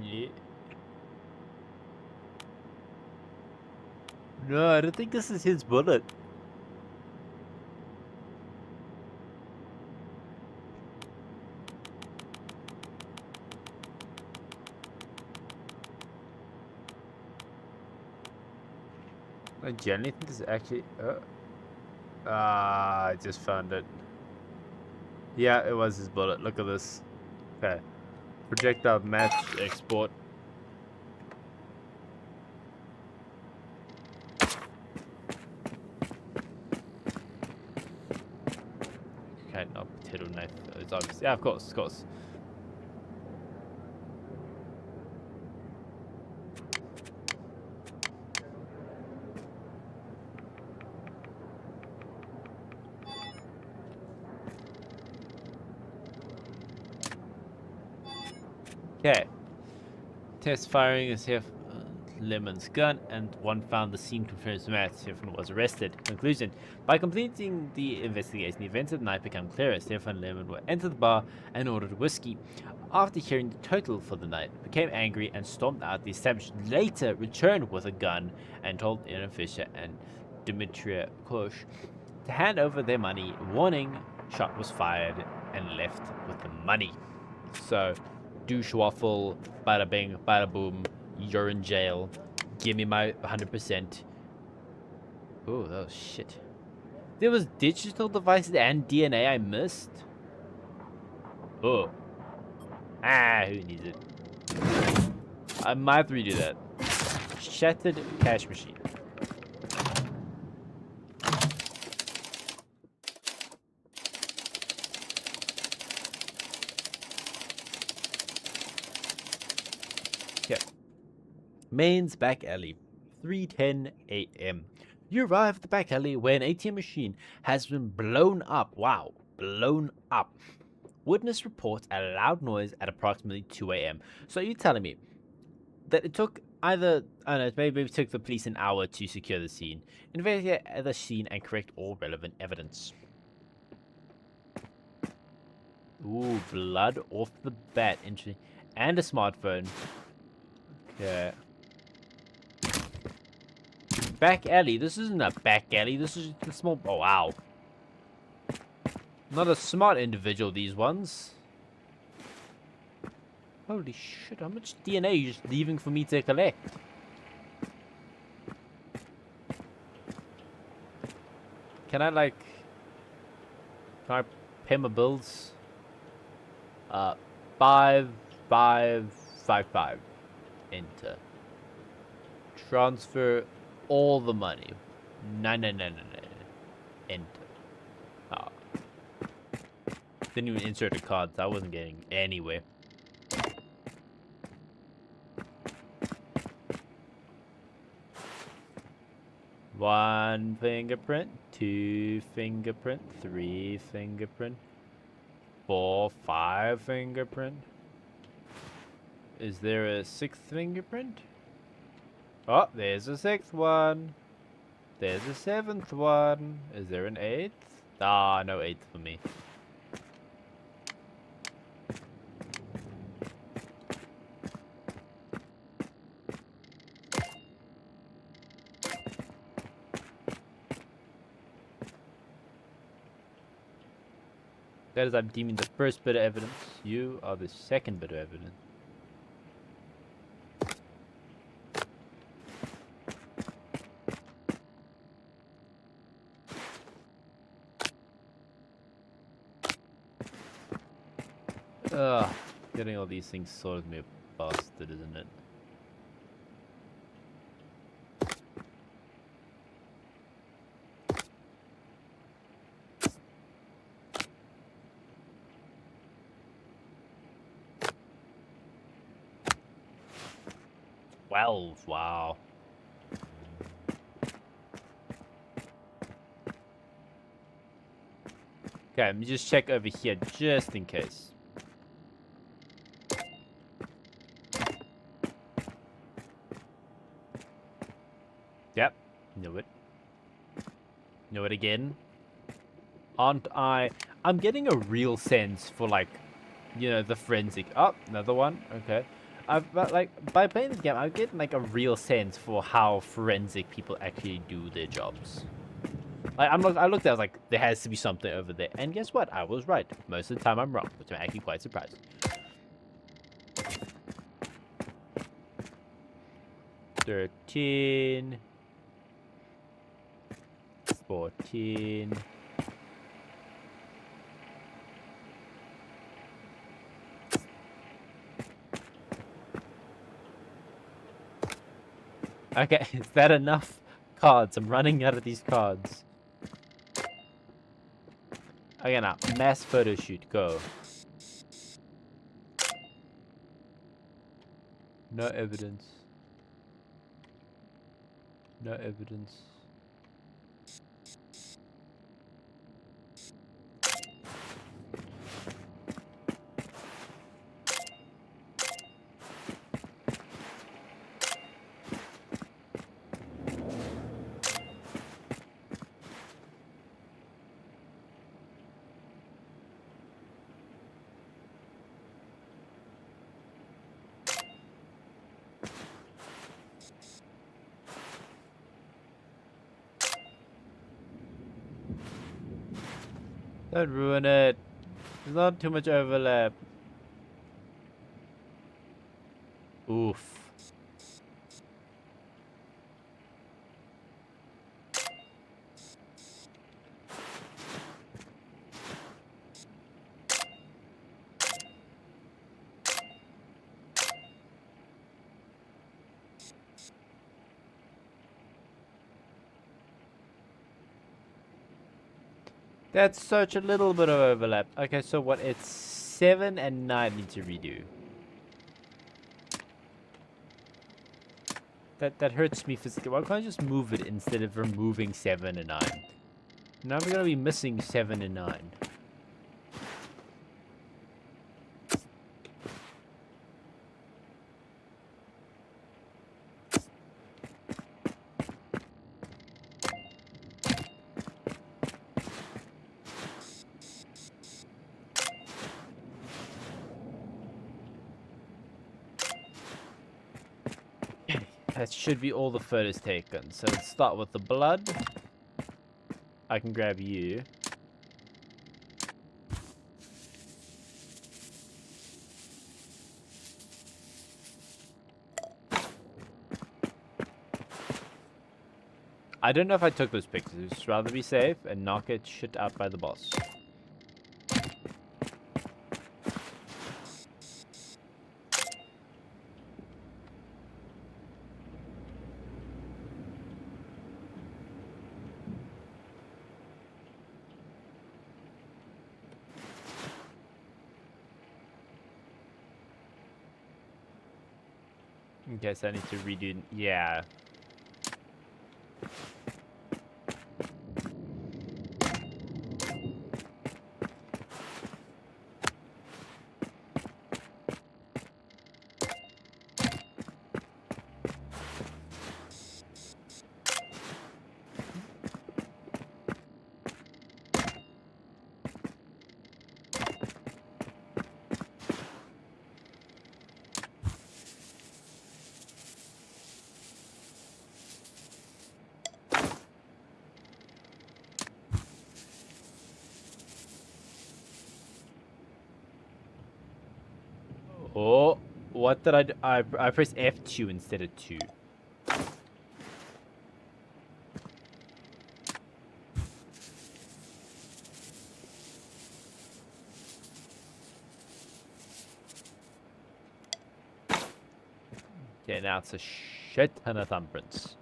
Speaker 1: Yeah. No, I don't think this is his bullet. I genuinely think this is actually. I just found it. Yeah, it was his bullet. Look at this. Okay. Projectile match export. Okay, not potato knife. It's obvious. Yeah, of course, of course. Okay. Test firing is here. Lemon's gun, and one found the scene confirms Matt. Stefan was arrested. Conclusion: by completing the investigation, the events of the night become clearer. Stefan and Lemon were entered the bar and ordered whiskey. After hearing the total for the night, became angry and stormed out the establishment. Later, returned with a gun and told Aaron Fisher and Dmitry Kosh to hand over their money. Warning: shot was fired and left with the money. So, douche waffle, bada bing, bada boom. You're in jail. Give me my 100%. Oh, that was shit. There was digital devices and DNA I missed. Oh. Ah, who needs it? I might redo that. Shattered cash machine. Okay. Maine's back alley, 3:10 a.m. You arrive at the back alley where an ATM machine has been blown up. Wow, blown up. Witness reports a loud noise at approximately 2 a.m. So you're telling me that it took either, I don't know, maybe it took the police an hour to secure the scene, investigate the scene, and correct all relevant evidence. Ooh, blood off the bat. Interesting. And a smartphone. Okay. Back alley. This isn't a back alley. This is a small. Oh, wow. Not a smart individual, these ones. Holy shit. How much DNA are you just leaving for me to collect? Can I, like. Can I pay my bills? 5555. Enter. Transfer all the money. No. Enter. Oh. Didn't even insert a card, so I wasn't getting anywhere. One fingerprint, 2 fingerprint, 3 fingerprint, 4, 5 fingerprint. Is there a 6th fingerprint? Oh, there's a 6th one. There's a 7th one. Is there an 8th? Ah, no 8th for me. That is, I'm deeming the first bit of evidence. You are the second bit of evidence. Ugh, getting all these things sorted me a bastard, isn't it? Wow. Okay, let me just check over here just in case. Yep, knew it. Knew it again. I'm getting a real sense for, like, you know, the forensic. Oh, another one. Okay. But like, by playing the game, I'm getting like a real sense for how forensic people actually do their jobs. Like, I looked at it, I was like, there has to be something over there. And guess what? I was right. Most of the time I'm wrong, which I'm actually quite surprised. 13. 14. Okay, is that enough cards? I'm running out of these cards. Okay, now, mass photo shoot, go. No evidence. No evidence. Don't ruin it. There's not too much overlap. Oof. That's such a little bit of overlap. Okay, so what? It's 7 and 9 need to redo. That hurts me physically. Why can't I just move it instead of removing 7 and 9? Now we're gonna be missing 7 and 9. That should be all the photos taken. So let's start with the blood. I can grab you. I don't know if I took those pictures. Just rather be safe and knock it shit out by the boss. Guess I need to redo. Yeah. What did I do? I pressed F2 instead of 2. Okay, now it's a shit ton of thumbprints.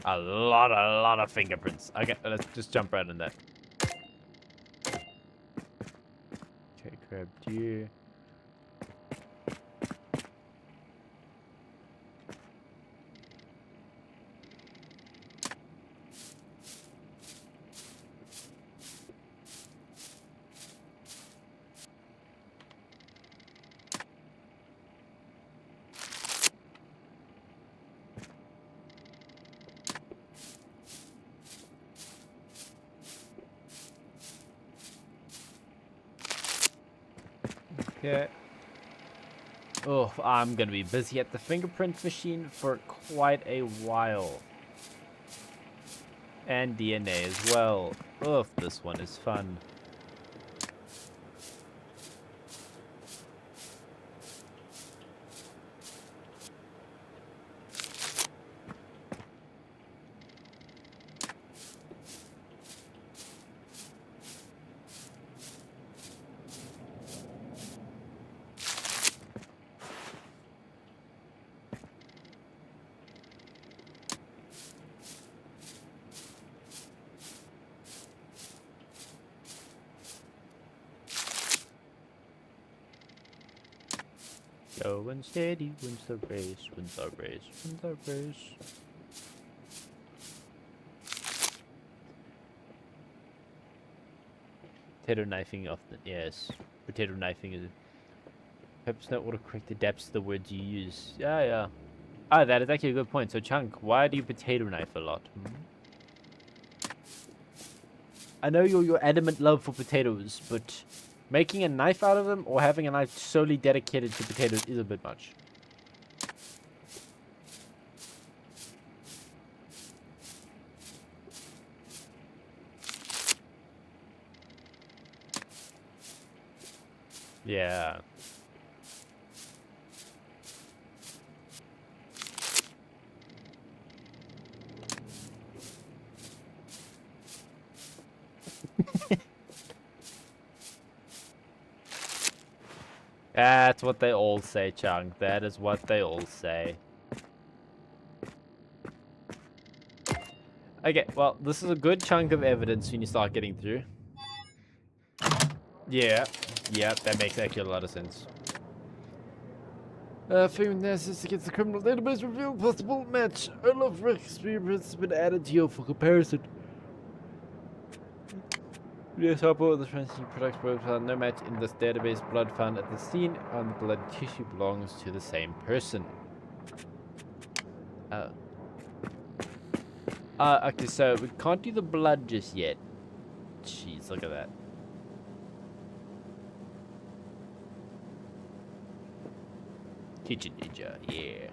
Speaker 1: A lot of fingerprints. Okay, let's just jump right in there. Okay, grab you. Okay. Oh, I'm gonna be busy at the fingerprint machine for quite a while. And DNA as well. Oh, this one is fun. Going steady wins the race, wins the race, wins the race. Potato knifing often, yes. Potato knifing is perhaps not autocorrect adapts to the words you use. Yeah. Ah, that is actually a good point. So, Chunk, why do you potato knife a lot? I know your adamant love for potatoes, but making a knife out of them or having a knife solely dedicated to potatoes is a bit much. Yeah. That's what they all say, Chunk. That is what they all say. Okay, well, this is a good chunk of evidence when you start getting through. Yeah, that makes actually a lot of sense. Fame analysis against the criminal database reveal possible match. A lot of experience has been added to you for comparison. Yes, sample of the forensic products both found no match in this database. Blood found at the scene on the blood tissue belongs to the same person. Okay, so we can't do the blood just yet. Jeez, look at that. Kitchen ninja, yeah.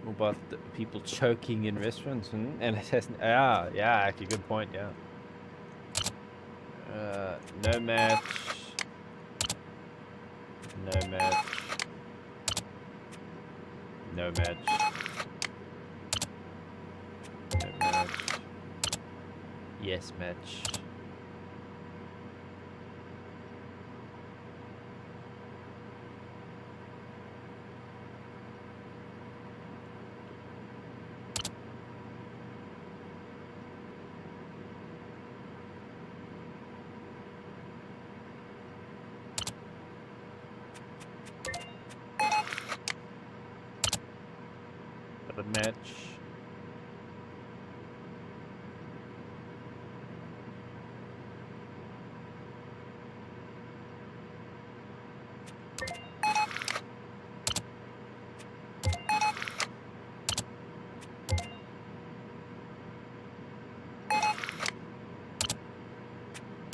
Speaker 1: What about the people choking in restaurants and assassin? Yeah, actually, good point, yeah. No match. No match. No match. No match. Yes match. A match.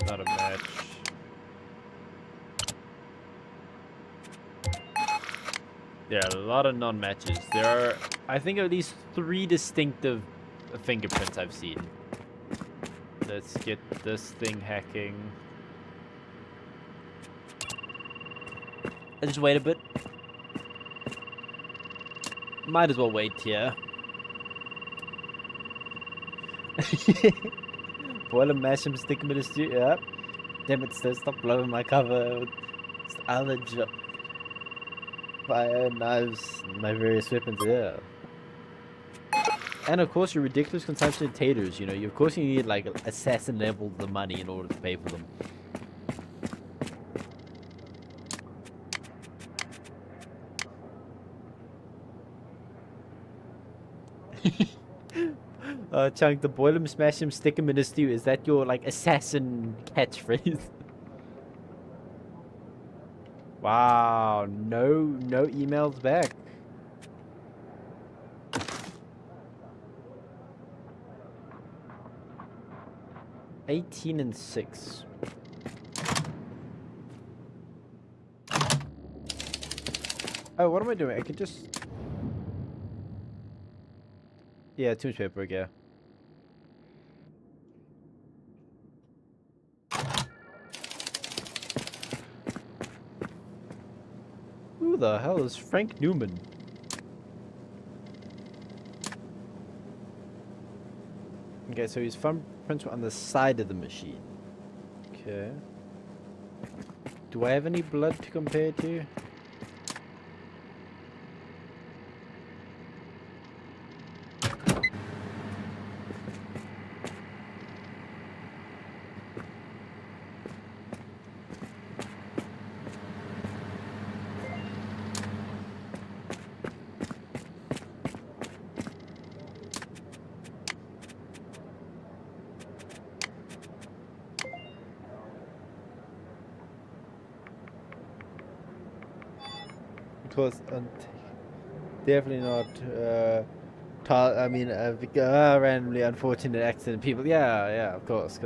Speaker 1: Not a match. Yeah, a lot of non-matches. There are, I think, at least 3 distinctive fingerprints I've seen. Let's get this thing hacking. Let's just wait a bit. Might as well wait here. Boil and mash them, stick them in a stew. Yeah. Damn it, stop blowing my cover. It's allergy. Fire, knives, my various weapons. Yeah. And of course, your ridiculous consumption of taters. You know, of course you need like assassin level the money in order to pay for them. Chunk, the boil him, smash him, stick him in a stew. Is that your like assassin catchphrase? Wow, no emails back. $18 and $6. Oh, what am I doing? I could just... Yeah, too much paperwork, yeah. Who the hell is Frank Newman? Okay, so his thumbprints were on the side of the machine. Okay. Do I have any blood to compare to? Because definitely not randomly unfortunate accident people. Yeah, of course.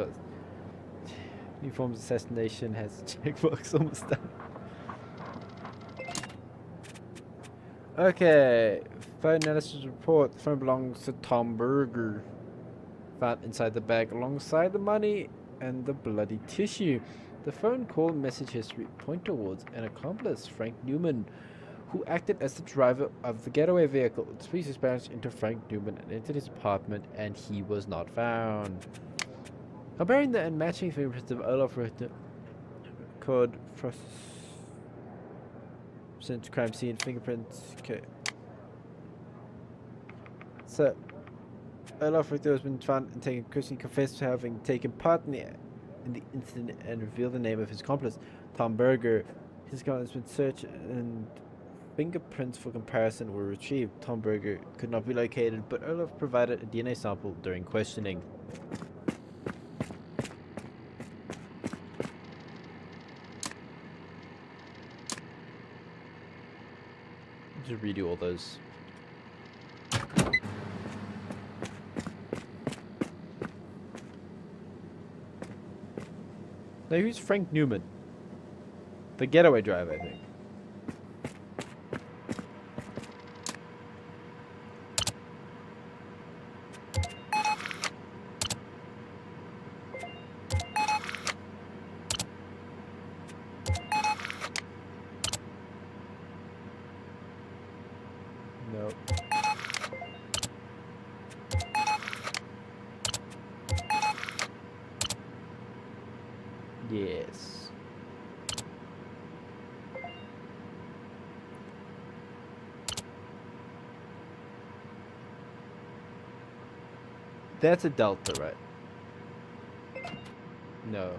Speaker 1: New forms of assassination has checkbox almost done. Okay, phone analysis report. The phone belongs to Tom Berger. Found inside the bag alongside the money and the bloody tissue. The phone call message history point towards an accomplice, Frank Newman, who acted as the driver of the getaway vehicle. The police dispatched into Frank Newman and entered his apartment, and he was not found. Comparing the and matching fingerprints of Olaf Richter code for since crime scene fingerprints. Okay. So Olaf Richter has been found and taken. Christian confessed to having taken part in the incident and revealed the name of his accomplice, Tom Berger. His car has been searched and fingerprints for comparison were retrieved. Tom Berger could not be located, but Olaf provided a DNA sample during questioning. Just redo all those. Now who's Frank Newman? The getaway driver, I think. Nope. Yes. That's a delta, right? No.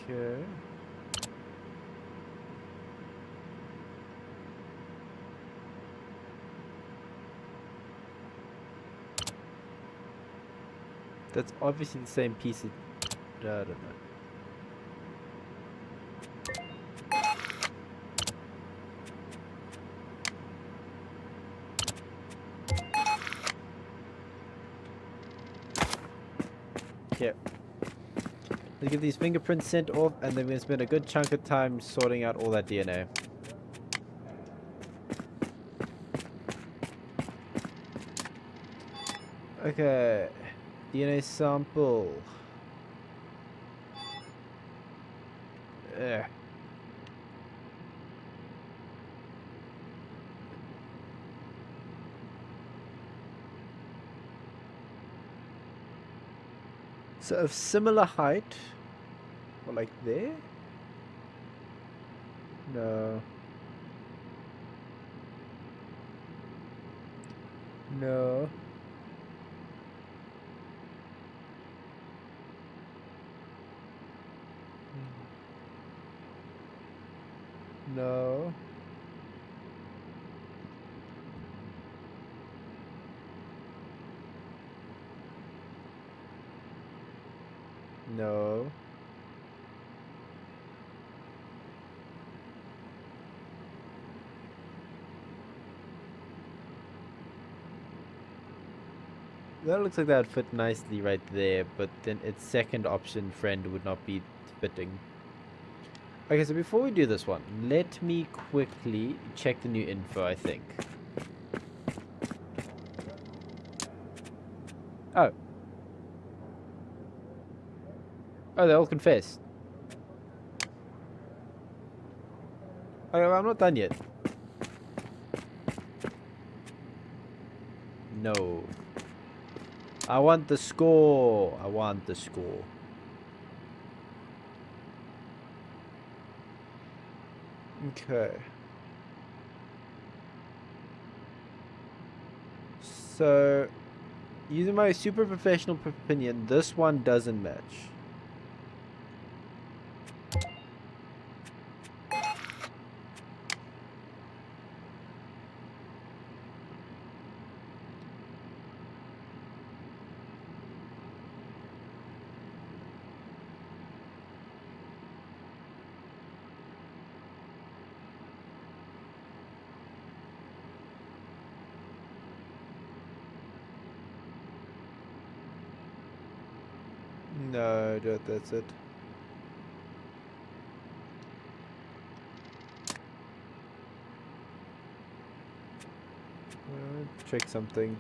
Speaker 1: Okay. That's obviously the same piece of... I don't know. Yeah. Let's get these fingerprints sent off, and then we're going to spend a good chunk of time sorting out all that DNA. Okay. DNA sample. Ugh. So of similar height, or like there? No. No. No. No. That looks like that would fit nicely right there, but then its second option, friend, would not be fitting. Okay, so before we do this one, let me quickly check the new info, I think. Oh. Oh, they all confessed. Okay, well, I'm not done yet. No. I want the score. I want the score. Okay. So, using my super professional opinion, this one doesn't match. No, that's it. Check something.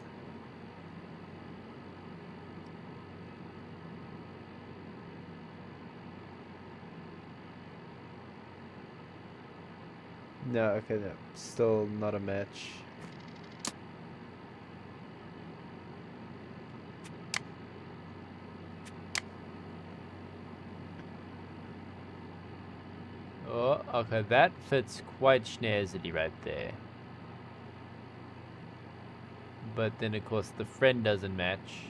Speaker 1: No, okay, no. Still not a match. Oh, okay, that fits quite schnazzily right there. But then, of course, the friend doesn't match.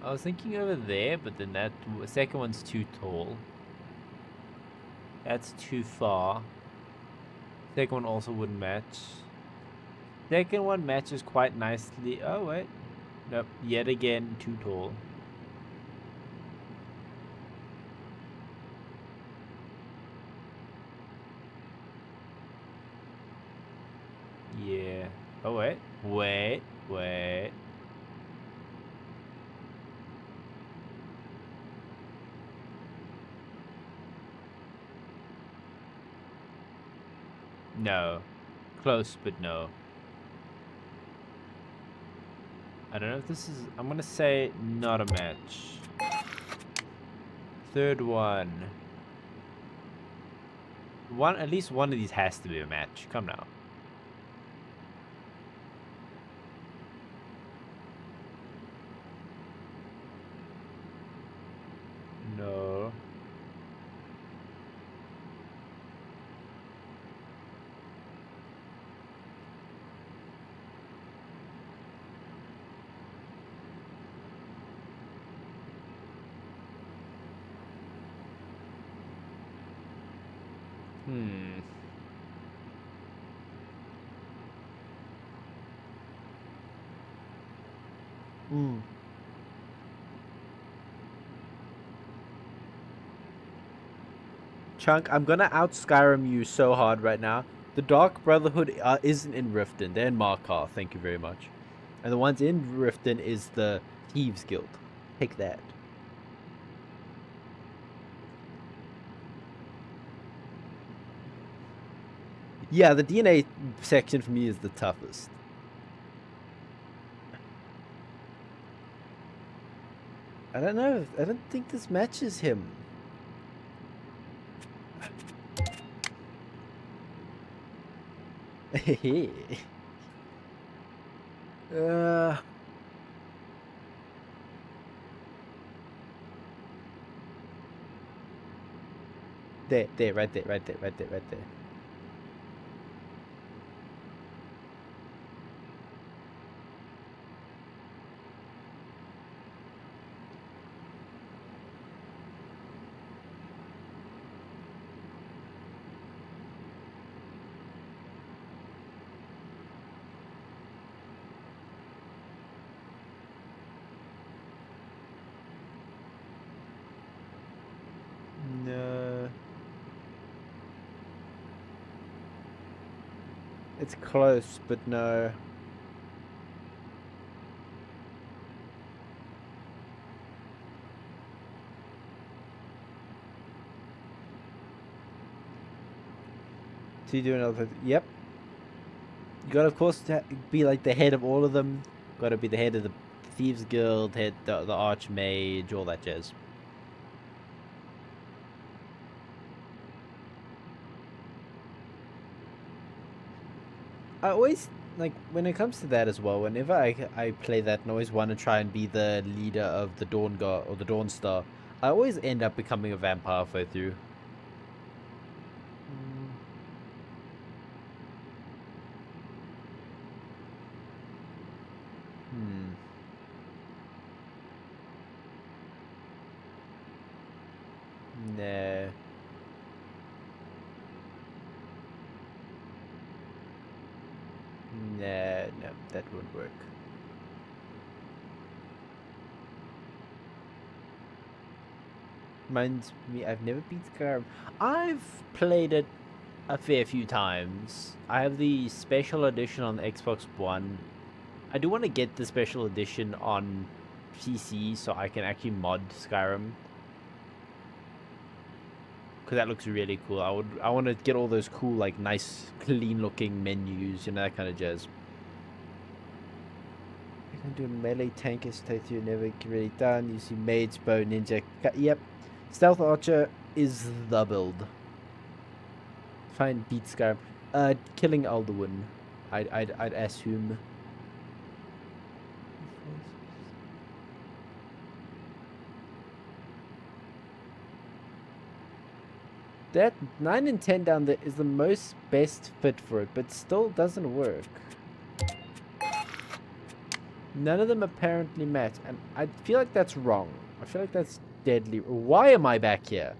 Speaker 1: I was thinking over there, but then that second one's too tall. That's too far. Second one also wouldn't match. Second one matches quite nicely. Oh, wait. Nope, yet again, too tall. Yeah. Oh, wait. Wait. No. Close, but no. I don't know if this is... I'm gonna say not a match. Third one. At least one of these has to be a match. Come now. No. Mm. Chunk, I'm gonna out Skyrim you so hard right now. The Dark Brotherhood isn't in Riften. They're in Markarth, thank you very much. And the ones in Riften is the Thieves Guild. Take that. Yeah, the DNA section for me is the toughest. I don't know. I don't think this matches him. uh... There, right there, right there, right there, right there. No. It's close, but no. So you do another. Yep. You gotta, of course, be like the head of all of them. Gotta be the head of the Thieves Guild, head the Archmage, all that jazz. I always, like, when it comes to that as well, whenever I play that and always want to try and be the leader of the Dawn Guard or the Dawn Star, I always end up becoming a vampire halfway through. Nah. Nah, no, that won't work. Reminds me, I've never beat Skyrim. I've played it a fair few times. I have the special edition on the Xbox One. I do want to get the special edition on PC so I can actually mod Skyrim. Because that looks really cool. I want to get all those cool, like, nice, clean-looking menus, you know, that kind of jazz. You can do a melee tank state you're never really done. You see mage, bow, ninja. Yep. Stealth archer is the build. Fine, beat Skyrim. Killing Alduin. I'd assume. That 9 and 10 down there is the most best fit for it, but still doesn't work. None of them apparently match, and I feel like that's wrong. I feel like that's deadly. Why am I back here?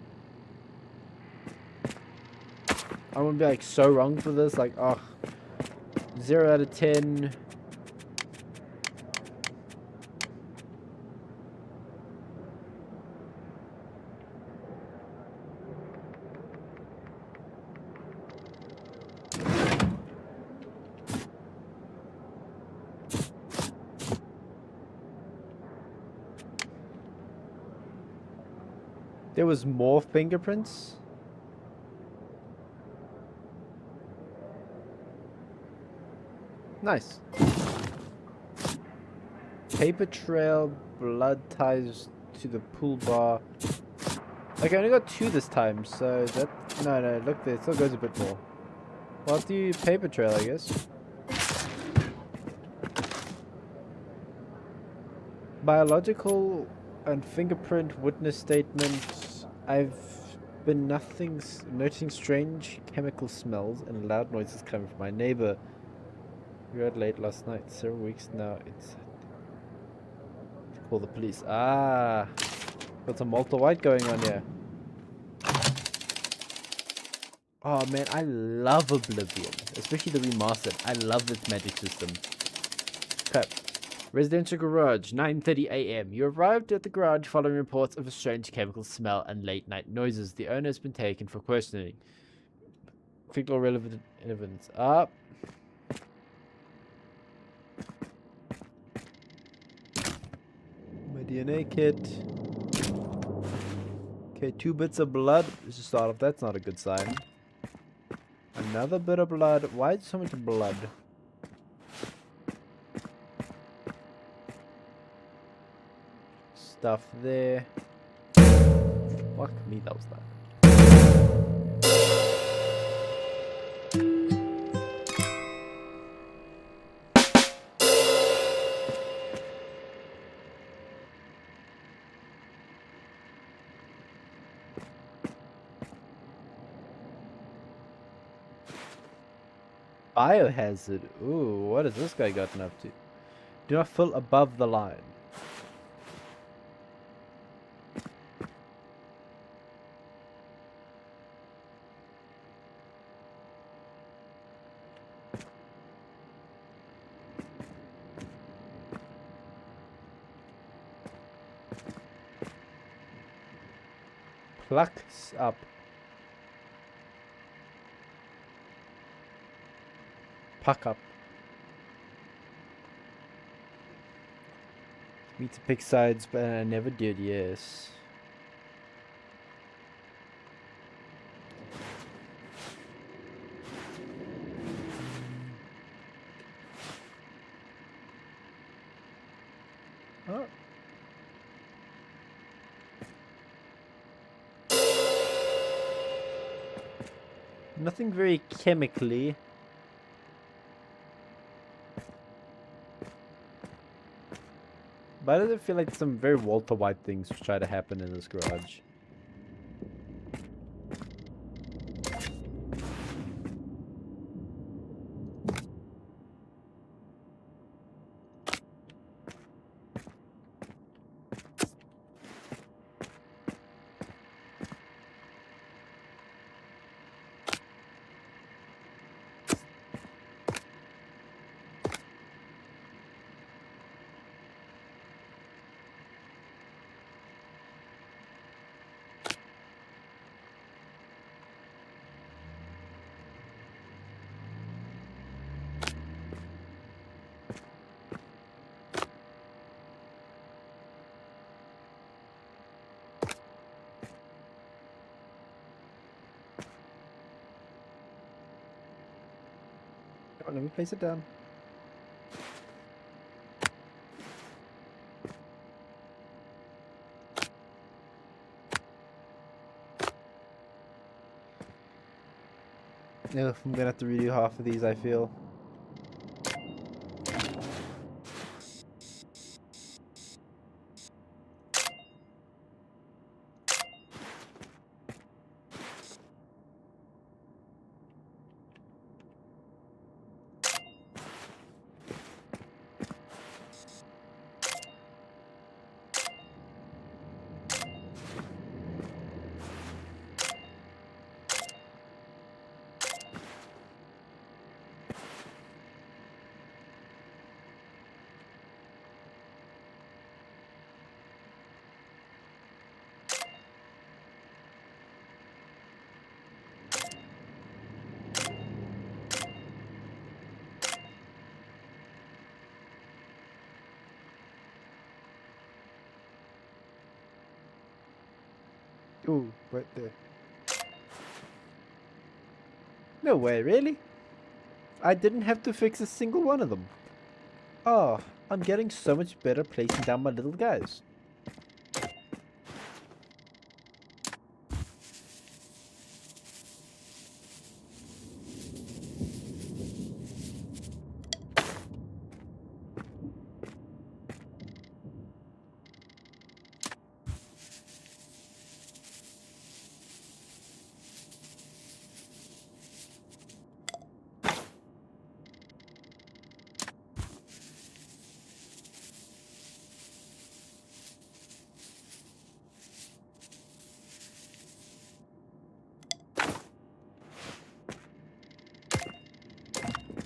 Speaker 1: I'm gonna be like so wrong for this, like, oh, 0 out of 10. There was more fingerprints? Nice. Paper trail, blood ties to the pool bar. Okay, I only got 2 this time, so that... No, look, there still goes a bit more. Well, I'll do paper trail, I guess. Biological and fingerprint witness statement. I've been noticing strange chemical smells and loud noises coming from my neighbor. We were out late last night. Several weeks now. It's call the police. Ah, got some Malta White going on here. Oh man, I love Oblivion, especially the remastered. I love its magic system. Crap. Residential garage, 9:30 a.m. You arrived at the garage following reports of a strange chemical smell and late night noises. The owner has been taken for questioning. Click all relevant evidence up. My DNA kit. Okay, 2 bits of blood. Let's just start off. That's not a good sign. Another bit of blood. Why is so much blood? Stuff there. Fuck me, that was that. Biohazard. Ooh, what has this guy gotten up to? Do not fill above the line. Plucks up. Puck up. Me to pick sides, but I never did, yes. Oh. Nothing very chemically. Why does it feel like some very Walter White things try to happen in this garage? Oh, let me place it down. Ugh, I'm gonna have to redo half of these, I feel. Ooh, right there. No way, really? I didn't have to fix a single one of them. Oh, I'm getting so much better placing down my little guys.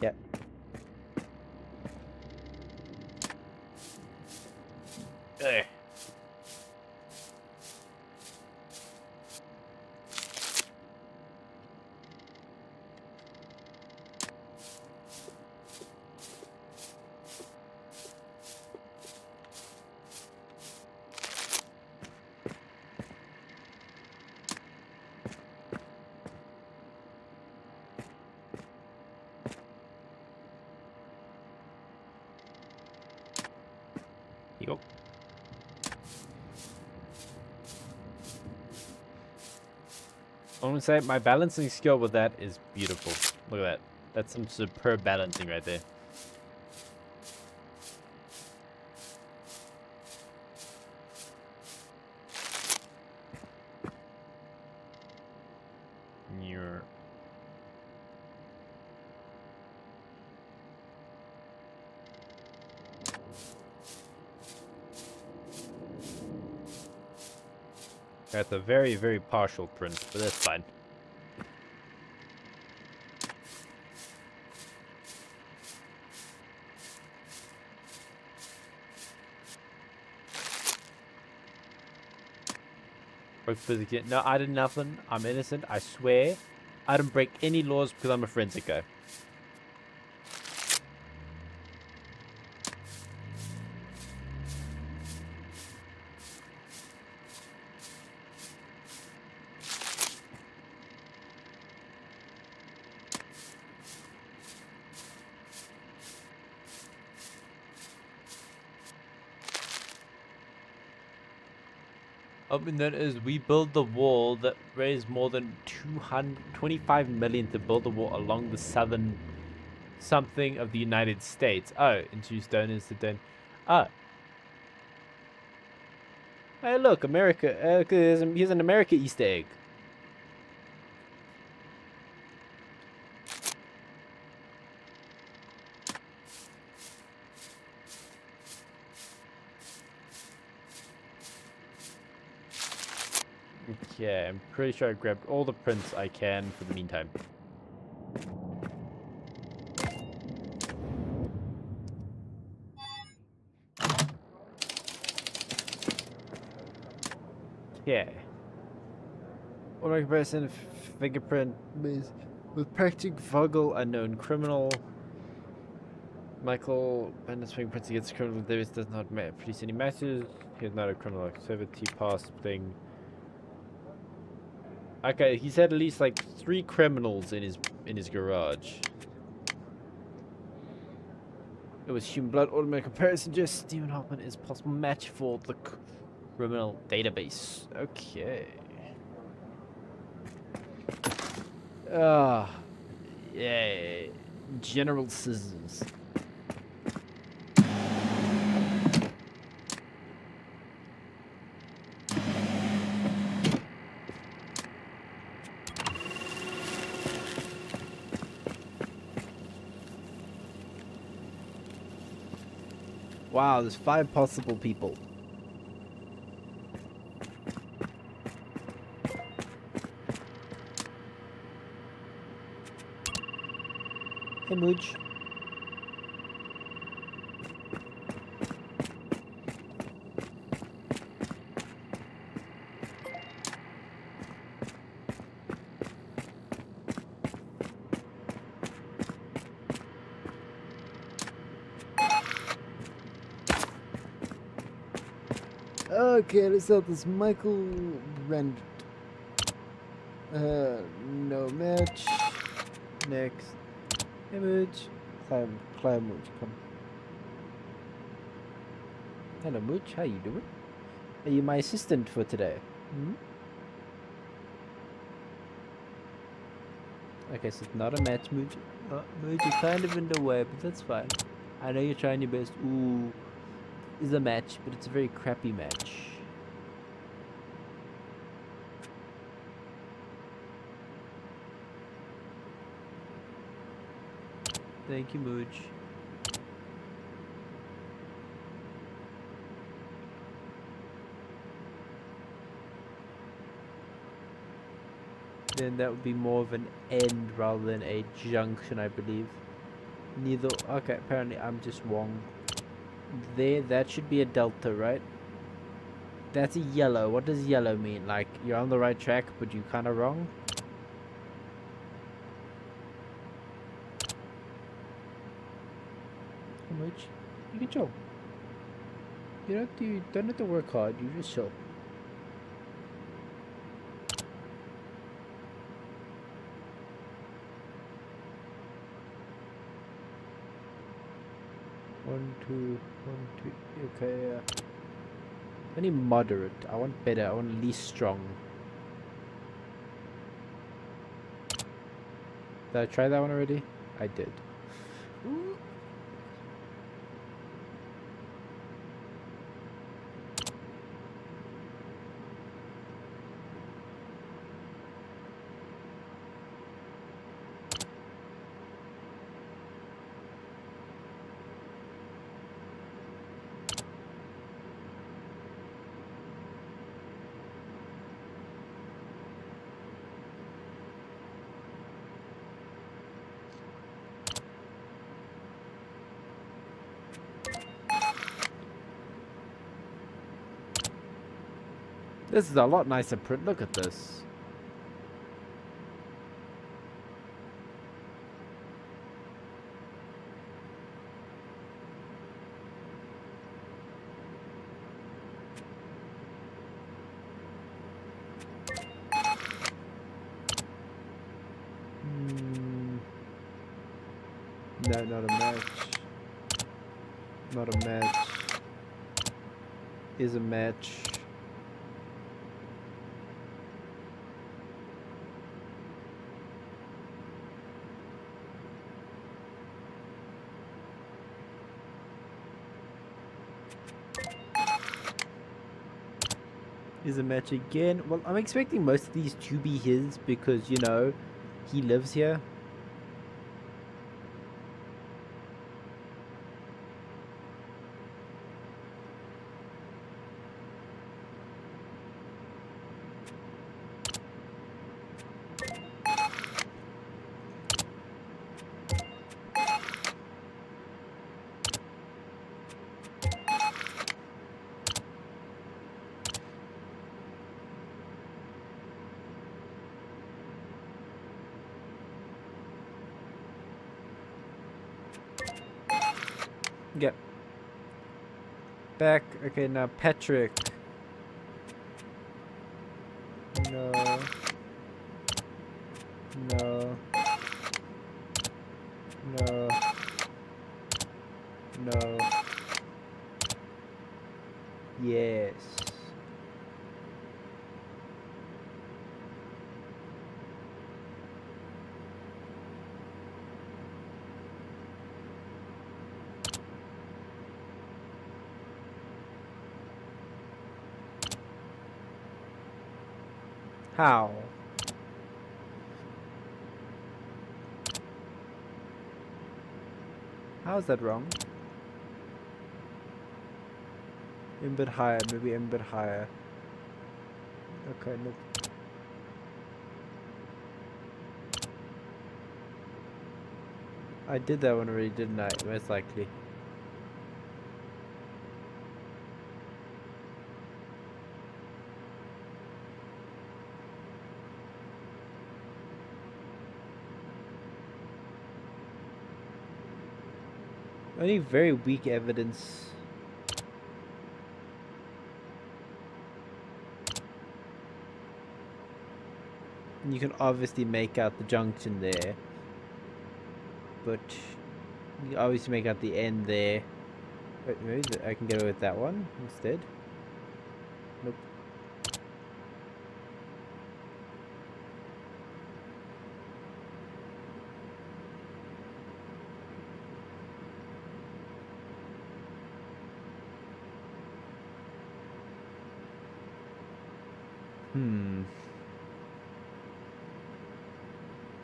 Speaker 1: Yep. I want to say my balancing skill with that is beautiful. Look at that. That's some superb balancing right there. You're... That's a very, very partial print, but that's fine. No, I did nothing. I'm innocent. I swear. I didn't break any laws because I'm a forensic guy. And that is, we build the wall that raised more than 225 million to build a wall along the southern something of the United States. Oh, induce donors to donate. Oh. Hey, look, America. Here's an America Easter egg. Okay, I'm pretty sure I grabbed all the prints I can for the meantime. Okay. Automatic comparison fingerprint with Practic Vogel, unknown criminal. Michael Bandit's fingerprints against criminal Davis does not produce any matches. He's not a criminal activity pass thing. Okay, he's had at least like 3 criminals in his garage. It was human blood. Automatic comparison. Just Stephen Hoffman is possible match for the criminal database. Okay. Ah, yeah. General Scissors. Wow, there's 5 possible people. Hey, Mooch. Okay, let's start this Michael Rand. No match. Next. Image. Climb Mooch, come. Hello Mooch, how you doing? Are you my assistant for today? Hmm? Okay, so it's not a match, Mooch. Mooch, you're kind of in the way, but that's fine. I know you're trying your best. Ooh. Is a match, but it's a very crappy match. Thank you, Mooch. Then that would be more of an end rather than a junction, I believe. Neither. Okay, apparently I'm just wrong. There, that should be a delta, right? That's a yellow. What does yellow mean? Like, you're on the right track, but you're kind of wrong? How much? You can chill. You don't have to work hard, you just chill. One, two, okay, I need moderate. I want better. I want least strong. Did I try that one already? I did. This is a lot nicer print. Look at this. No, not a match. Not a match. Is a match. Is a match again. Well, I'm expecting most of these to be his because, you know, he lives here. Yep. Back. Okay, now Patrick. No. No. No. No. Yes. How? How is that wrong? A bit higher, maybe a bit higher. Okay, nope. I did that one already, didn't I? Most likely. Only very weak evidence. You can obviously make out the junction there. But you obviously make out the end there. Wait, maybe I can go with that one instead. Nope.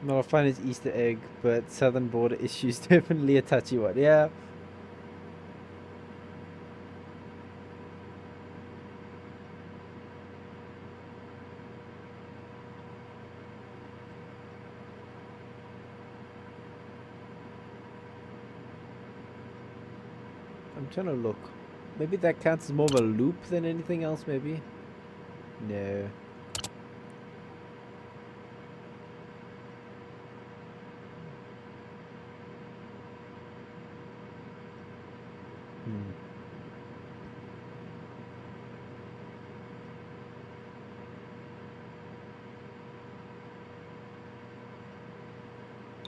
Speaker 1: Not a fun as Easter egg, but southern border issues definitely a touchy one. Yeah. I'm trying to look. Maybe that counts as more of a loop than anything else, maybe? No.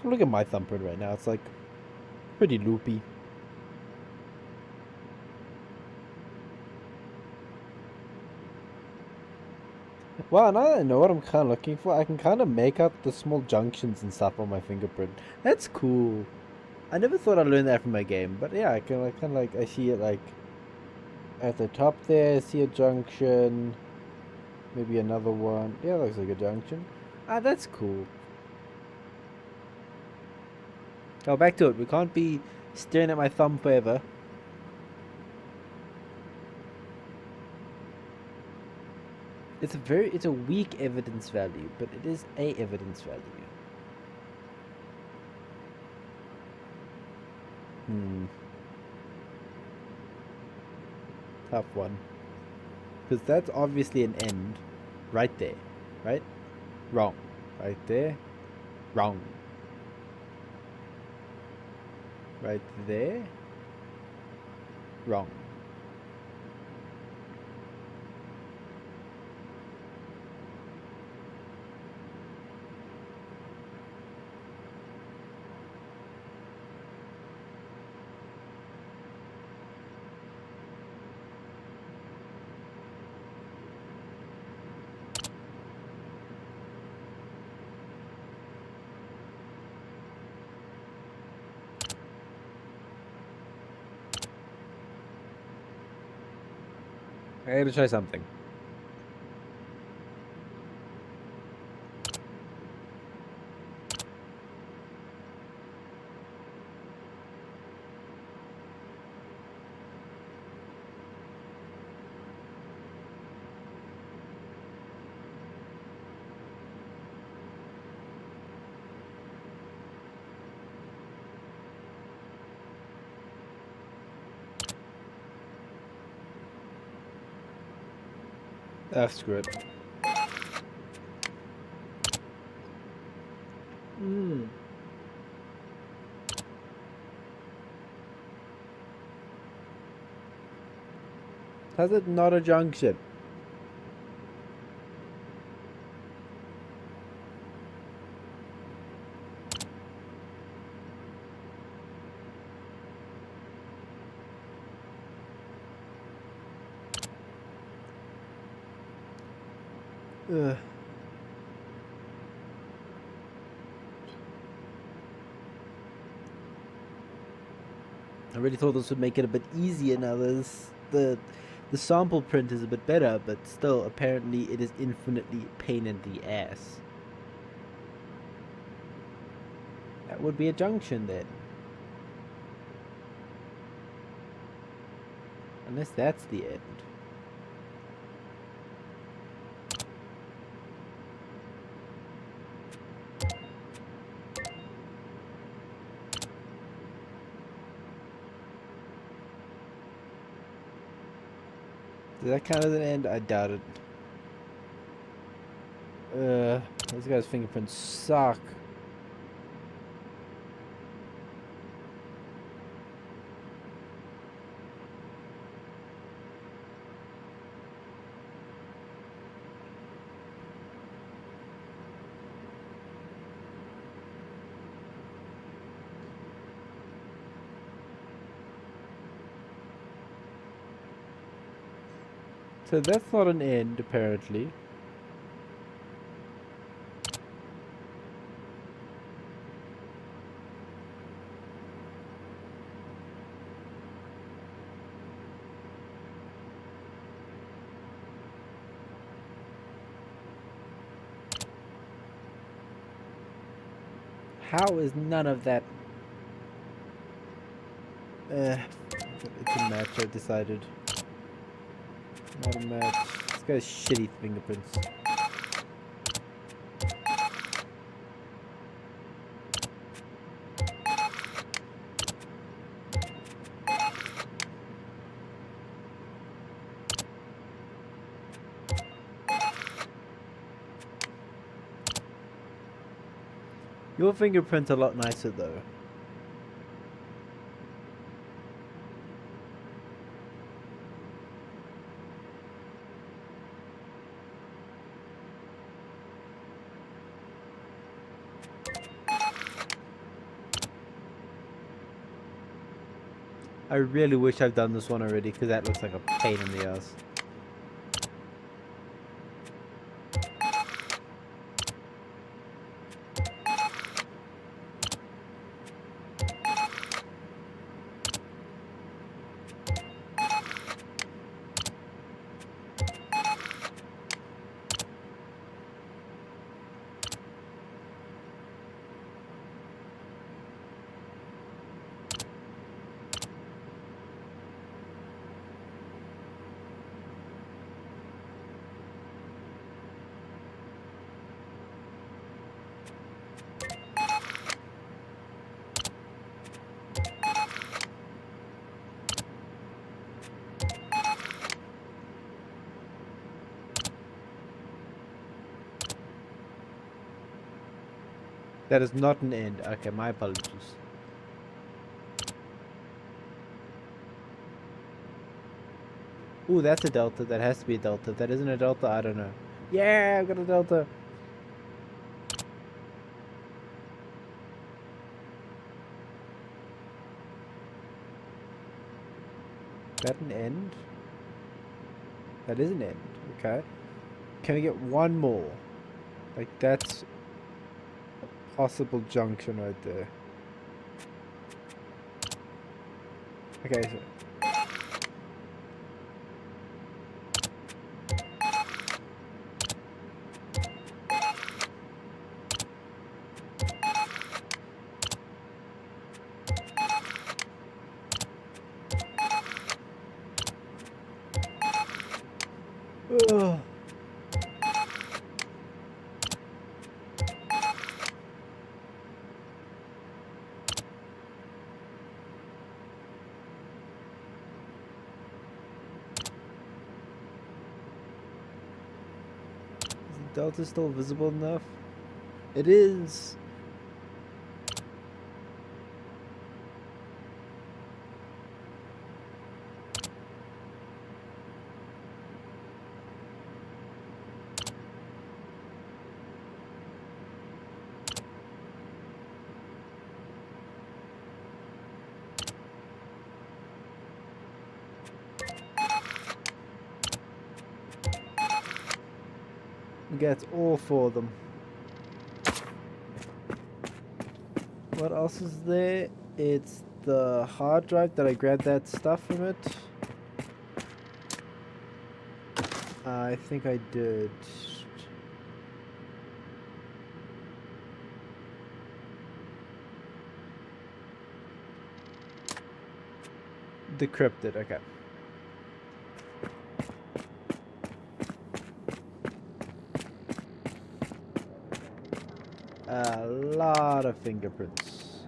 Speaker 1: Look at my thumbprint right now. It's like pretty loopy. Well, now that I know what I'm kind of looking for, I can kind of make out the small junctions and stuff on my fingerprint. That's cool. I never thought I'd learn that from my game, but yeah, I can kind of like, I see it like at the top there, I see a junction, maybe another one. Yeah, looks like a junction. Ah, that's cool. Oh, back to it. We can't be staring at my thumb forever. It's a weak evidence value, but it is a evidence value. Tough one. Because that's obviously an end. Right there. Right? Wrong. Right there. Wrong. Right there. Wrong. I gotta try something. Ah, screw it. How's it not a junction? Ugh. I really thought this would make it a bit easier. Now the sample print is a bit better, but still, apparently, it is infinitely pain in the ass. That would be a junction then. Unless that's the end. Does that count as an end? I doubt it. Those guys' fingerprints suck. So that's not an end, apparently. How is none of that... it's a match, I decided. Not a match. This guy's shitty fingerprints. Your fingerprint's a lot nicer though. I really wish I've done this one already, because that looks like a pain in the ass. That is not an end. Okay, my apologies. Ooh, that's a delta. That has to be a delta. If that isn't a delta, I don't know. Yeah, I've got a delta. Is that an end? That is an end. Okay. Can we get one more? Like, that's a possible junction right there. Okay, so... Ugh. Is the delta still visible enough? It is. Okay, it's all four of them. What else is there? It's the hard drive. Did I grab that stuff from it? I think I did. Decrypted, okay. A lot of fingerprints.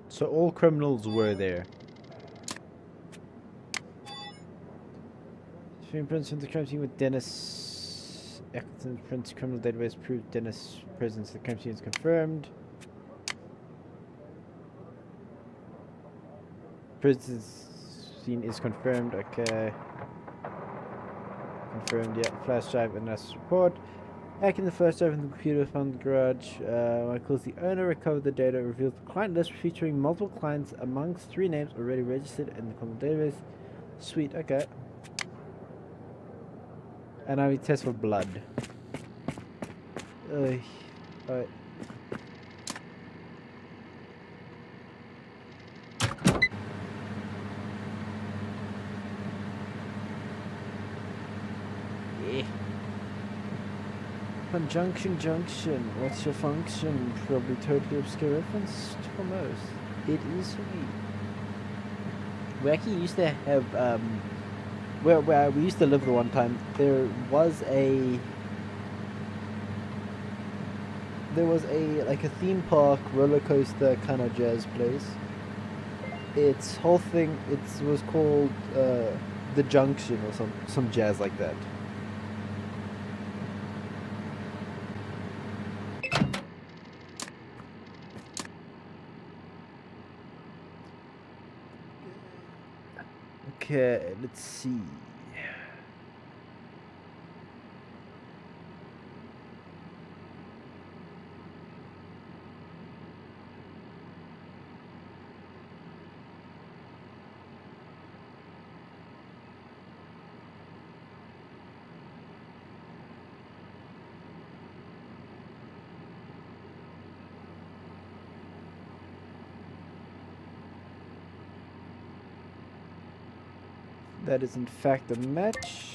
Speaker 1: So all criminals were there. Fingerprints from the crime scene with Dennis Eccleston's Prince criminal database proved Dennis' presence at the crime scene is confirmed. Presence scene is confirmed, okay. Confirmed, yeah. Flash drive and that's report. Hacking the flash drive in the computer found the garage. Michael's the owner recovered the data, reveals the client list featuring multiple clients amongst 3 names already registered in the criminal database. Sweet, okay. And now we test for blood. Alright. Yeah. Conjunction junction. What's your function? Probably totally obscure reference for most. It is for me. We actually used to have where we used to live the one time, there was a like a theme park roller coaster kind of jazz place. Its whole thing was called the Junction or some jazz like that. Okay, let's see. That is in fact a match.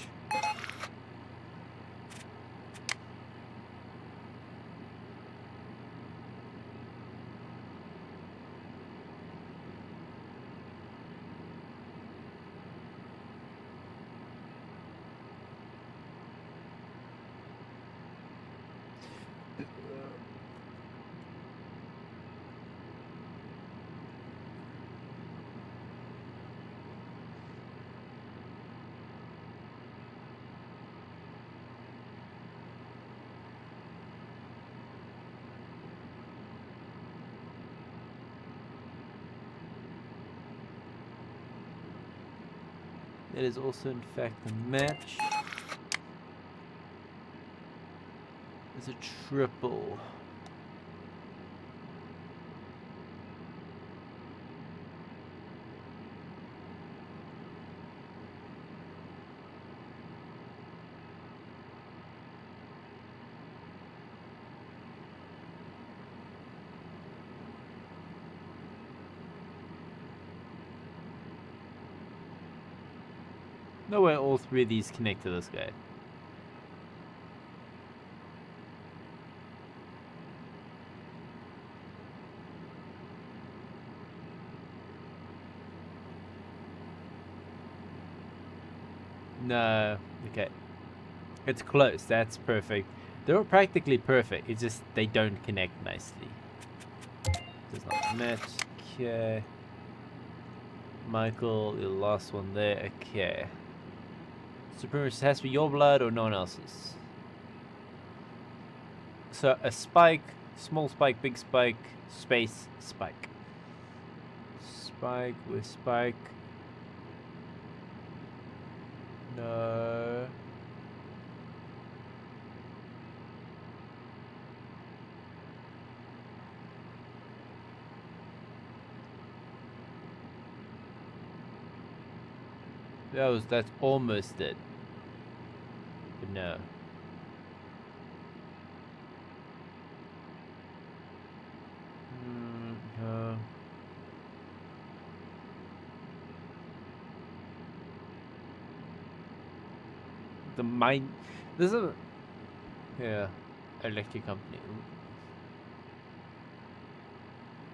Speaker 1: That is also in fact a match. It's a triple. No way all three of these connect to this guy. No. Okay. It's close. That's perfect. They're practically perfect. It's just they don't connect nicely. Does not match. Okay. Michael, your last one there. Okay. Supremacy has to be your blood or no one else's. So a spike, small spike, big spike, space, spike. Spike with spike. No. That's almost it. But no. No. The mine. This is a. Yeah. Electric company.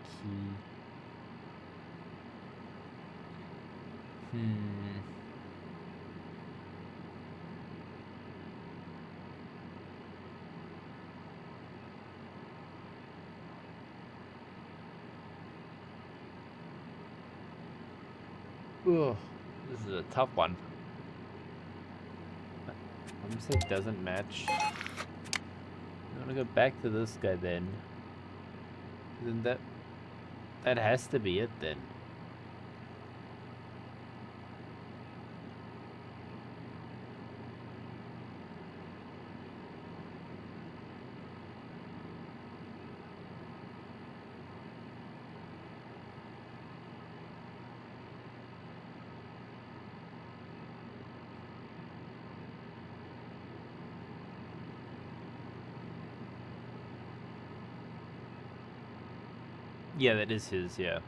Speaker 1: Key. Ugh, this is a tough one. I'm gonna say it doesn't match. I'm gonna go back to this guy then. Then that has to be it then. Yeah, that is his, yeah.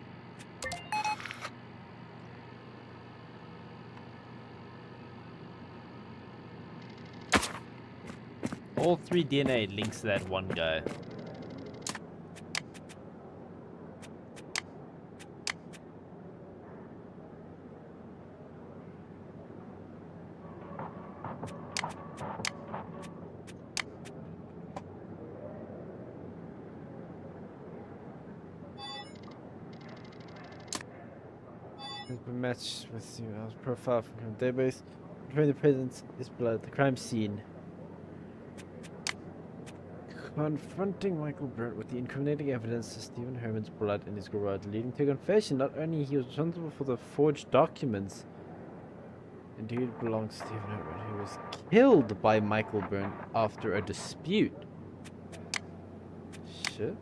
Speaker 1: All three DNA links to that one guy. Has been matched with your profile from the database. Between the presence is blood at the crime scene. Confronting Michael Burnt with the incriminating evidence of Stephen Herman's blood in his garage, leading to a confession. Not only he was responsible for the forged documents, indeed it belongs to Stephen Herman, who was killed by Michael Burnt after a dispute. Shit.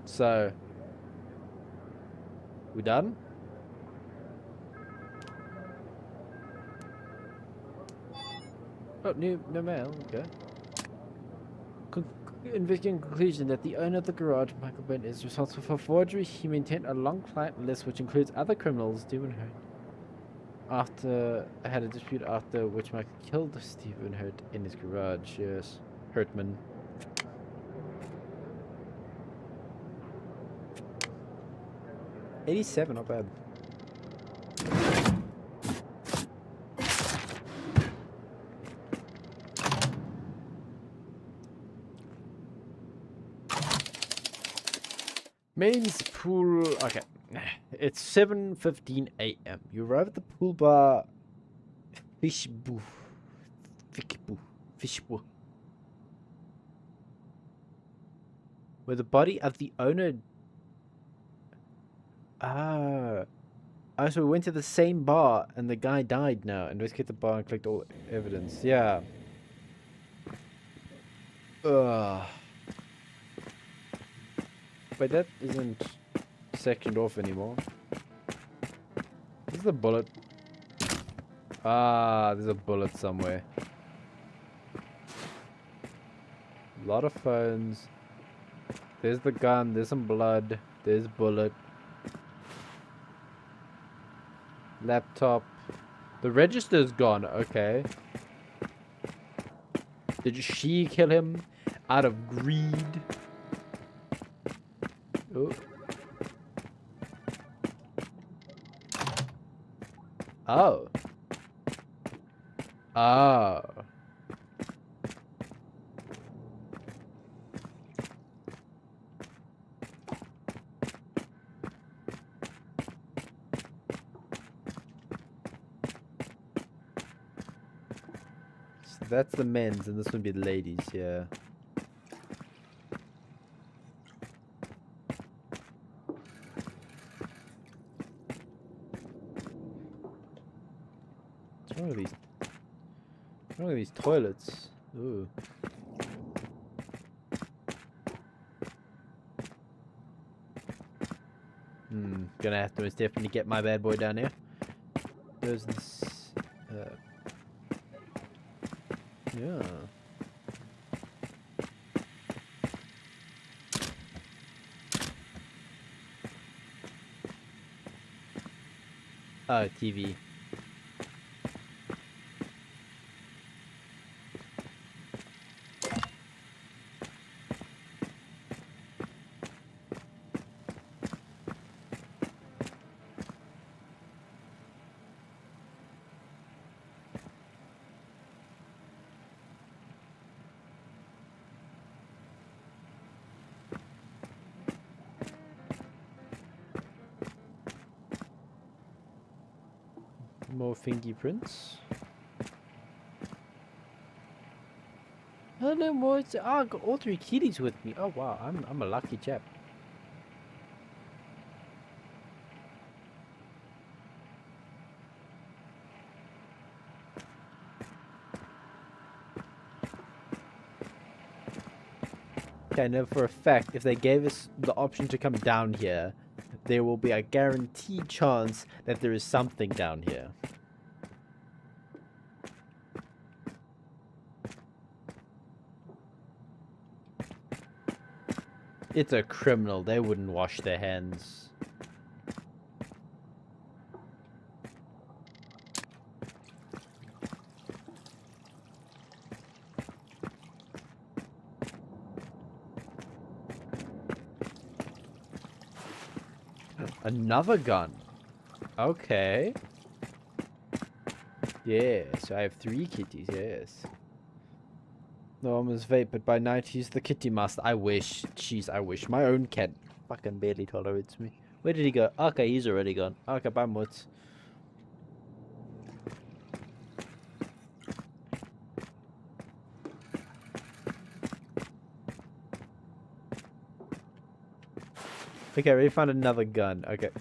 Speaker 1: So, we done? Oh, no mail. Okay. Investigating conclusion that the owner of the garage, Michael Burnt, is responsible for forgery. He maintained a long client list which includes other criminals, Stephen Hurt. After had a dispute after which Michael killed Stephen Hurt in his garage. Yes, Hurtman. $87, not bad. Mains pool. Okay, it's 7:15 a.m. You arrive at the pool bar. Fishboo, where the body of the owner. Oh, so we went to the same bar and the guy died now. Investigate the bar and collect all evidence. Yeah. Ugh. Wait, that isn't sectioned off anymore. This is the bullet. Ah, there's a bullet somewhere. A lot of phones. There's the gun. There's some blood. There's bullet. Laptop. The register's gone. Okay. Did she kill him out of greed? Oh. Oh. Oh. So that's the men's, and this would be the ladies, yeah. What's wrong with these? What's wrong with these toilets? Ooh. Gonna have to most definitely get my bad boy down here. There's this. Yeah. Oh, TV. More fingerprints. Oh no more. Oh, I got all 3 kitties with me. Oh wow, I'm a lucky chap. Okay, I know for a fact if they gave us the option to come down here, there will be a guaranteed chance that there is something down here. It's a criminal. They wouldn't wash their hands. Another gun. Okay. Yeah, so I have 3 kitties, yes. No, I'm his vape, but by night he's the kitty master. I wish. Jeez, I wish. My own cat fucking barely tolerates me. Where did he go? Okay, he's already gone. Okay, bye, Mutz. Okay, we found another gun. Okay.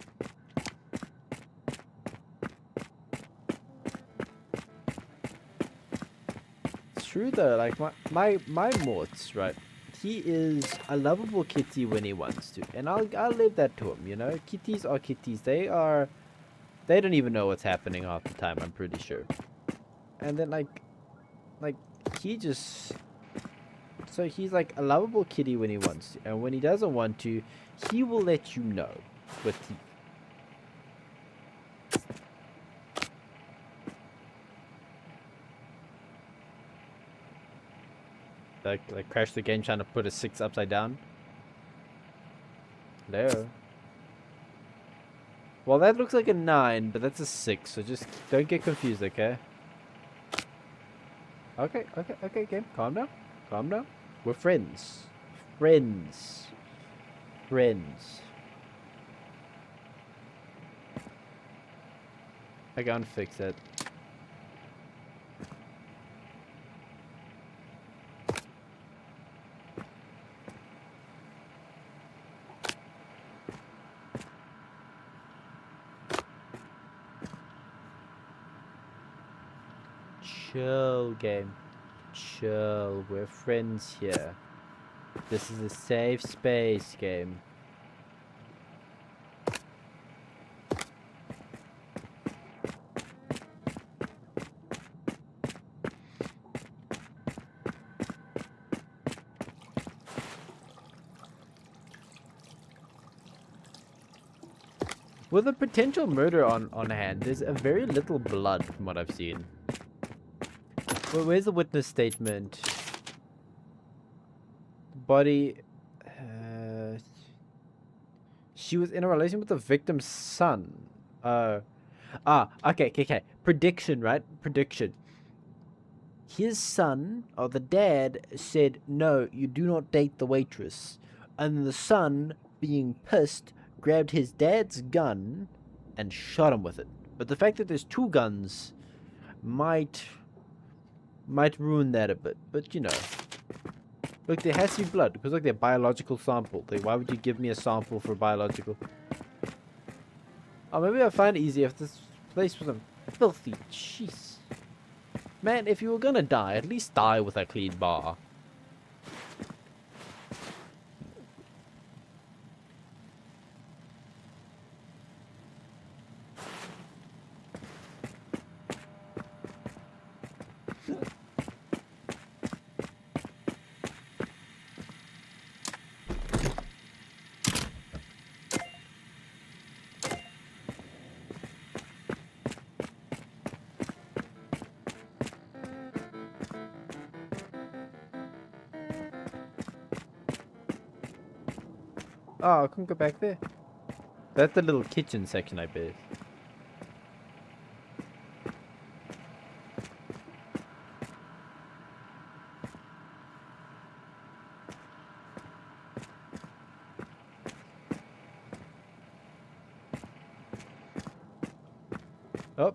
Speaker 1: It's true though, like my Mortz, right? He is a lovable kitty when he wants to, and I'll leave that to him, you know? Kitties are kitties. They don't even know what's happening half the time, I'm pretty sure. And then like he just, so he's like a lovable kitty when he wants to, and when he doesn't want to, he will let you know with teeth. Like crash the game trying to put a 6 upside down. Hello. Well, that looks like a 9, but that's a 6, so just don't get confused, okay? Okay, game. Calm down. Calm down. We're friends. Friends. Friends. I can't fix it. Chill, game. Chill. We're friends here. This is a safe space, game. With a potential murder on hand, there's a very little blood from what I've seen. Well, where's the witness statement? The body... she was in a relation with the victim's son. Okay. Prediction, right? Prediction. His son, or the dad, said, no, you do not date the waitress. And the son, being pissed, grabbed his dad's gun and shot him with it. But the fact that there's two guns might ruin that a bit. But, you know. Look, there has to be blood. Because, look, they're biological sample. Why would you give me a sample for biological? Oh, maybe I'll find it easier if this place wasn't filthy. Jeez. Man, if you were gonna die, at least die with a clean bar. Oh, I couldn't go back there. That's the little kitchen section, I bet. Oh.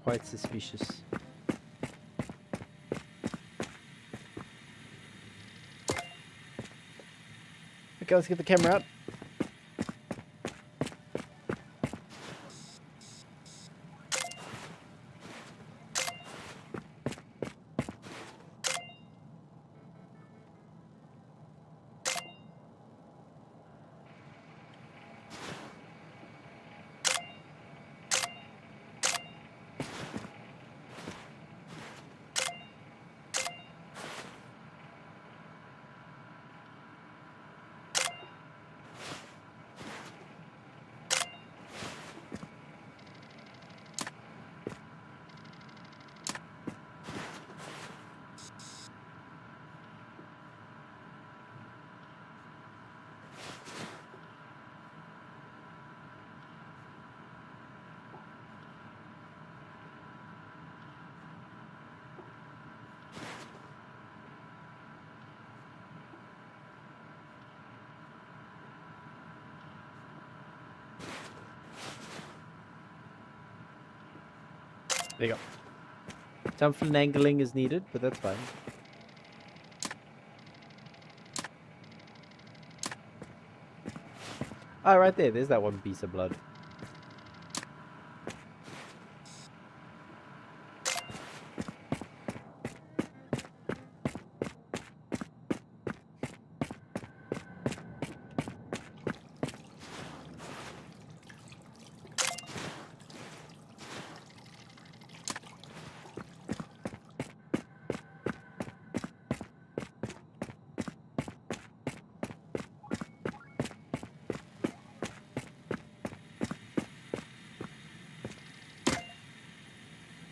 Speaker 1: Quite suspicious. Okay, let's get the camera out. There you go. Some finagling is needed, but that's fine. Oh, right there. There's that one piece of blood.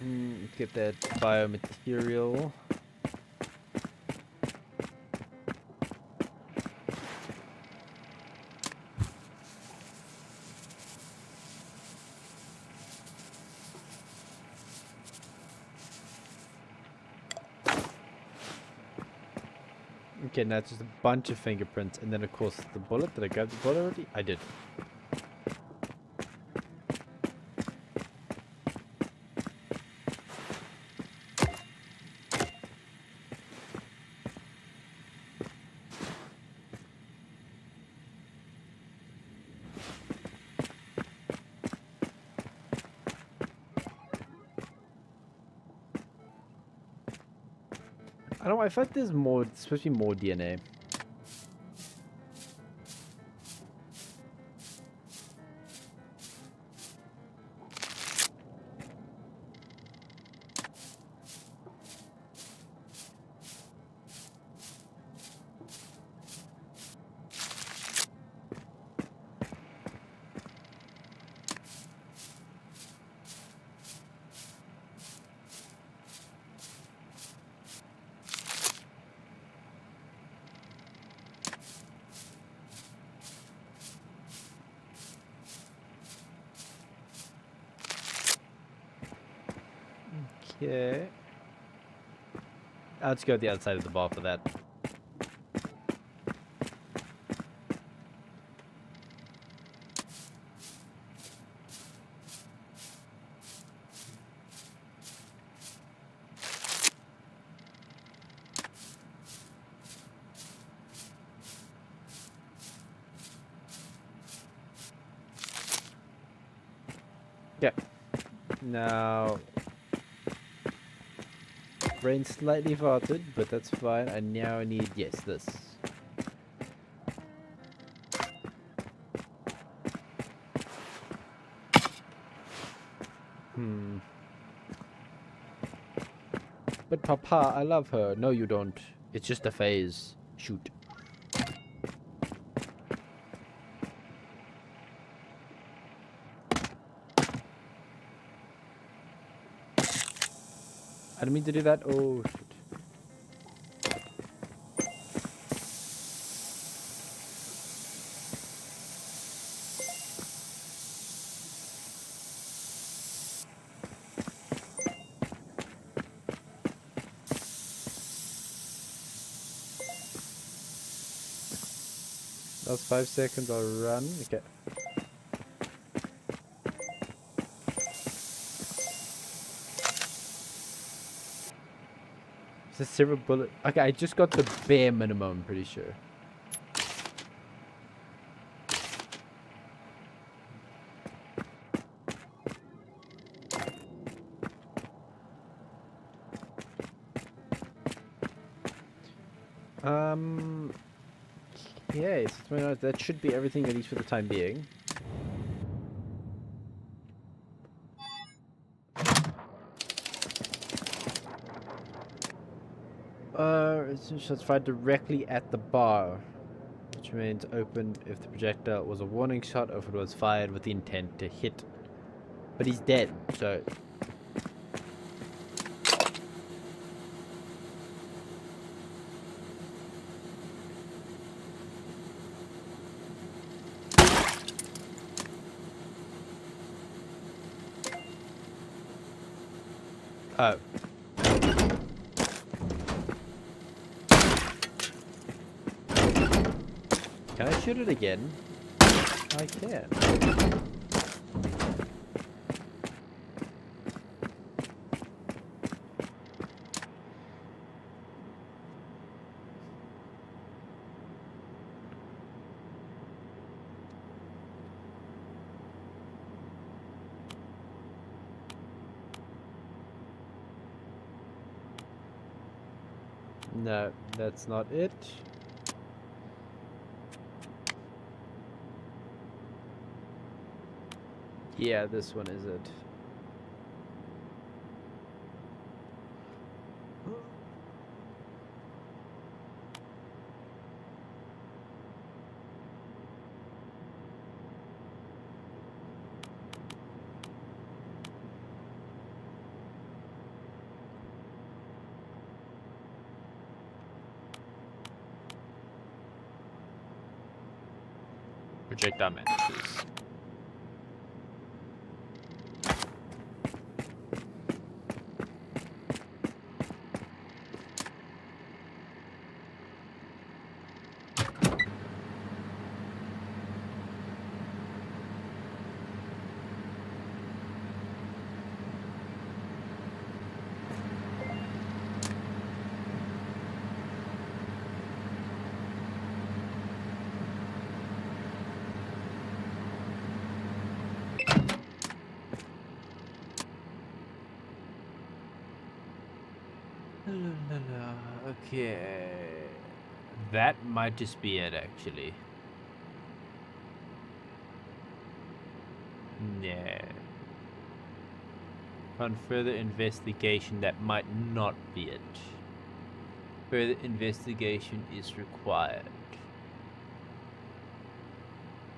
Speaker 1: Let's get that biomaterial. Okay, now it's just a bunch of fingerprints, and then of course the bullet. Did I grab the bullet already? I did. I don't know, I feel like there's more, it's supposed to be more DNA. Okay. Let's go to the other side of the bar for that. Okay. Now, brain slightly farted, but that's fine. I now need, yes, this. But Papa, I love her. No, you don't. It's just a phase. Shoot. I didn't mean to do that. Oh, shit. Last 5 seconds, I'll run. Okay. It's a silver bullet. Okay, I just got the bare minimum, I'm pretty sure. Yeah, so that should be everything, at least for the time being. Let's fire directly at the bar, which means open if the projectile was a warning shot or if it was fired with the intent to hit. But he's dead, so... Oh. Can I shoot it again? I can. No, that's not it. Yeah, this one is it. Projectile manages. Okay. That might just be it, actually. Yeah. On further investigation, that might not be it. Further investigation is required.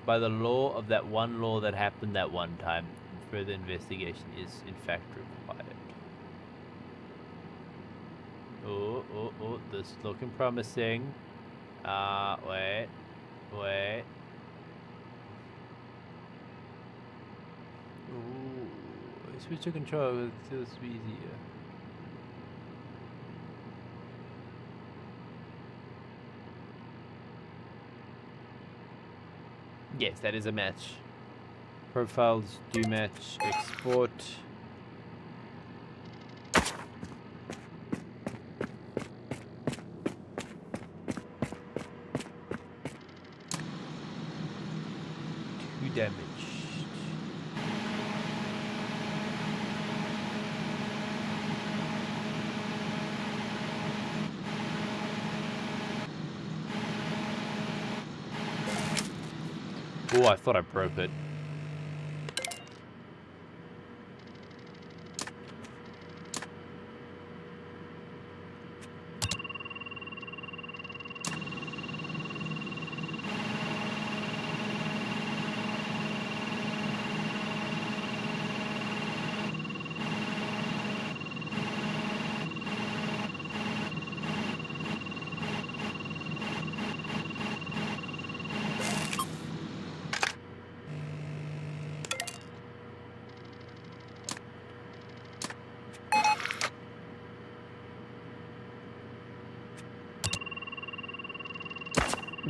Speaker 1: By the law of that one law that happened that one time, further investigation is in fact required. Oh, this is looking promising. Wait. Ooh, switch to control, it's just easier. Yes, that is a match. Profiles do match. Export. Damaged. Oh, I thought I broke it.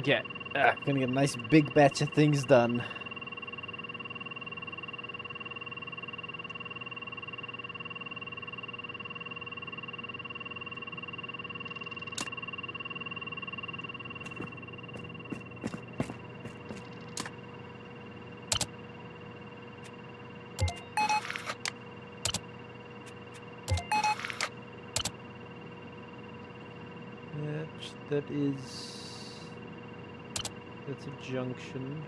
Speaker 1: Yeah, gonna get a nice big batch of things done. That is... That's a junction.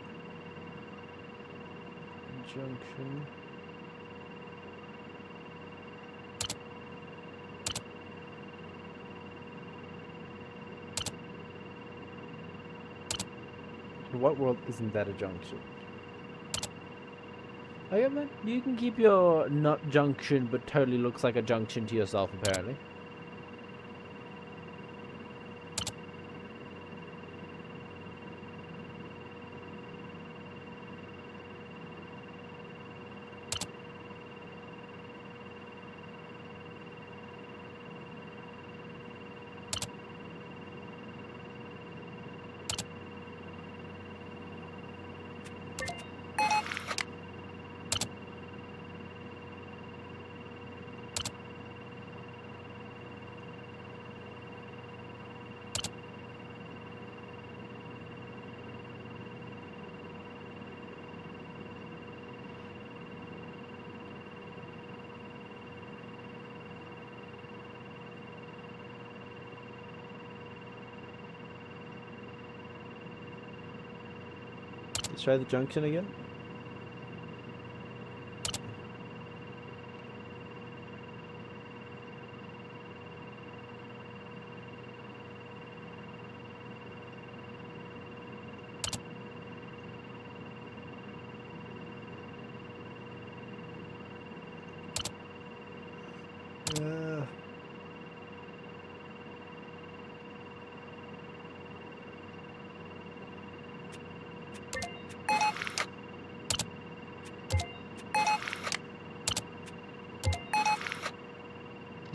Speaker 1: In what world isn't that a junction? Oh yeah, man, you can keep your not junction but totally looks like a junction to yourself, apparently. Let's try the junction again.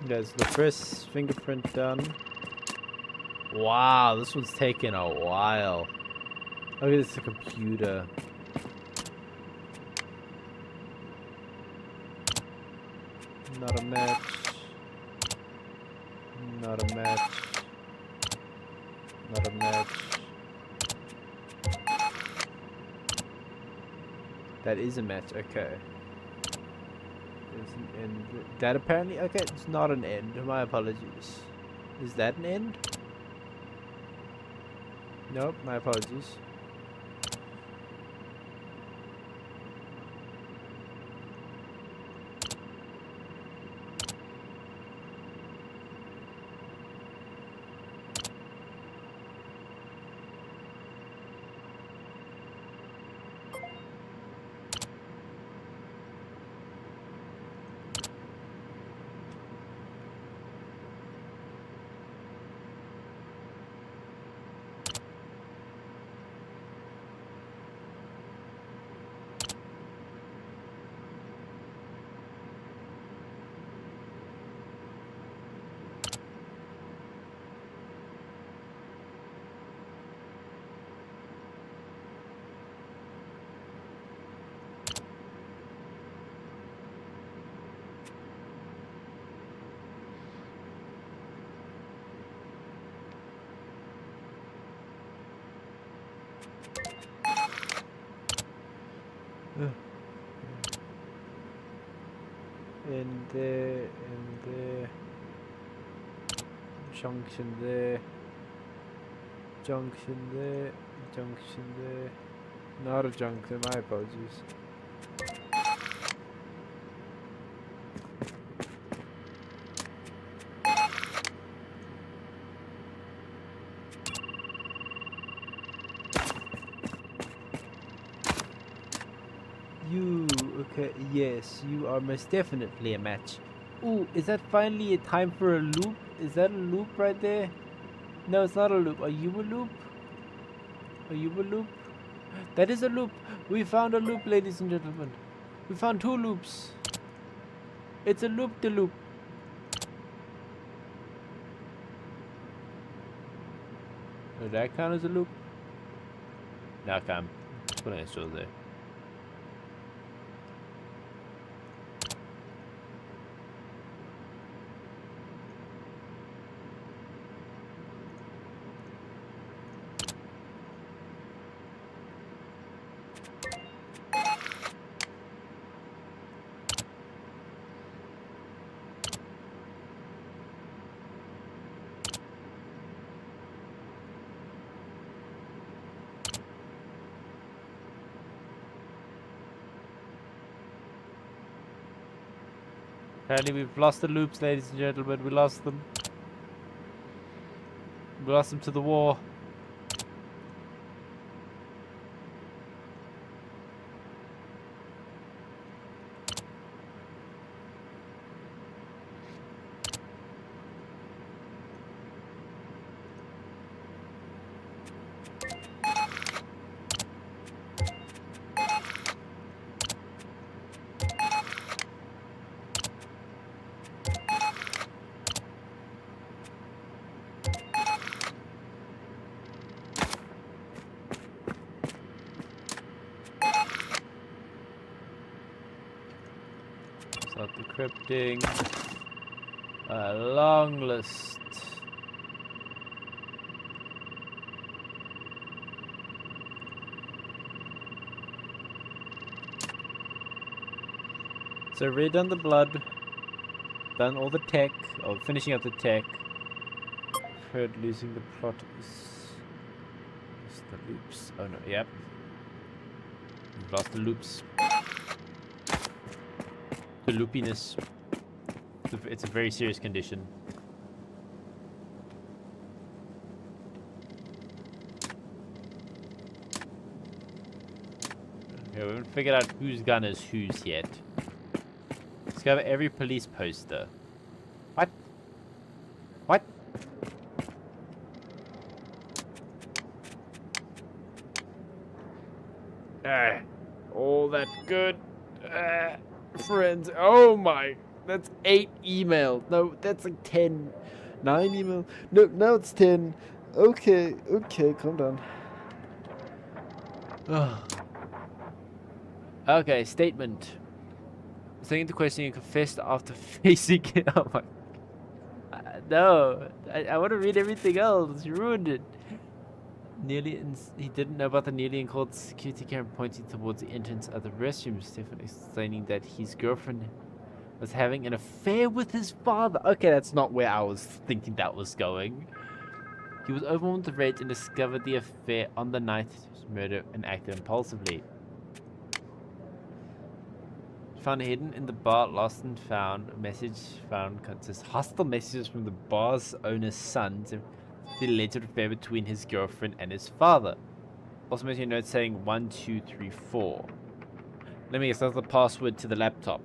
Speaker 1: There's the first fingerprint done. Wow, this one's taking a while. Look at this computer. Not a match. Not a match. Not a match. That is a match, okay. There's an end. That apparently, okay, it's not an end. My apologies. Is that an end? Nope, my apologies. And there, junction there, junction there, junction there. Not a junction, my apologies. You, okay, yes, you are most definitely a match. Ooh, is that finally a time for a loop? Is that a loop right there? No, it's not a loop. Are you a loop? Are you a loop? That is a loop. We found a loop, ladies and gentlemen. We found 2 loops. It's a loop-de-loop. Does that count as a loop? No, I can't. Put it still there. Apparently we've lost the loops, ladies and gentlemen. We lost them. We lost them to the war. Start decrypting. A long list. So redone the blood. Done all the tech, or finishing up the tech. Heard losing the plot is the loops. Oh no, yep. We've lost the loops. The loopiness. It's a very serious condition. Okay, we haven't figured out whose gun is whose yet. Discover every police poster. What? What? All that good. Friends. Oh my. That's 8 emails. No, that's like 10. 9 emails. No, now it's 10. Okay, calm down. Okay, statement. Taking the question, you confessed after facing it. Oh my. No, I want to read everything else. You ruined it. He didn't know about the nearly installed security camera pointing towards the entrance of the restroom, Stefan explaining that his girlfriend was having an affair with his father. Okay, that's not where I was thinking that was going. He was overwhelmed with rage and discovered the affair on the night of his murder and acted impulsively. Found hidden in the bar, lost and found. A message found consists hostile messages from the bar's owner's son to the alleged affair between his girlfriend and his father. Also making a note saying 1, 2, 3, 4. Let me guess, that's the password to the laptop.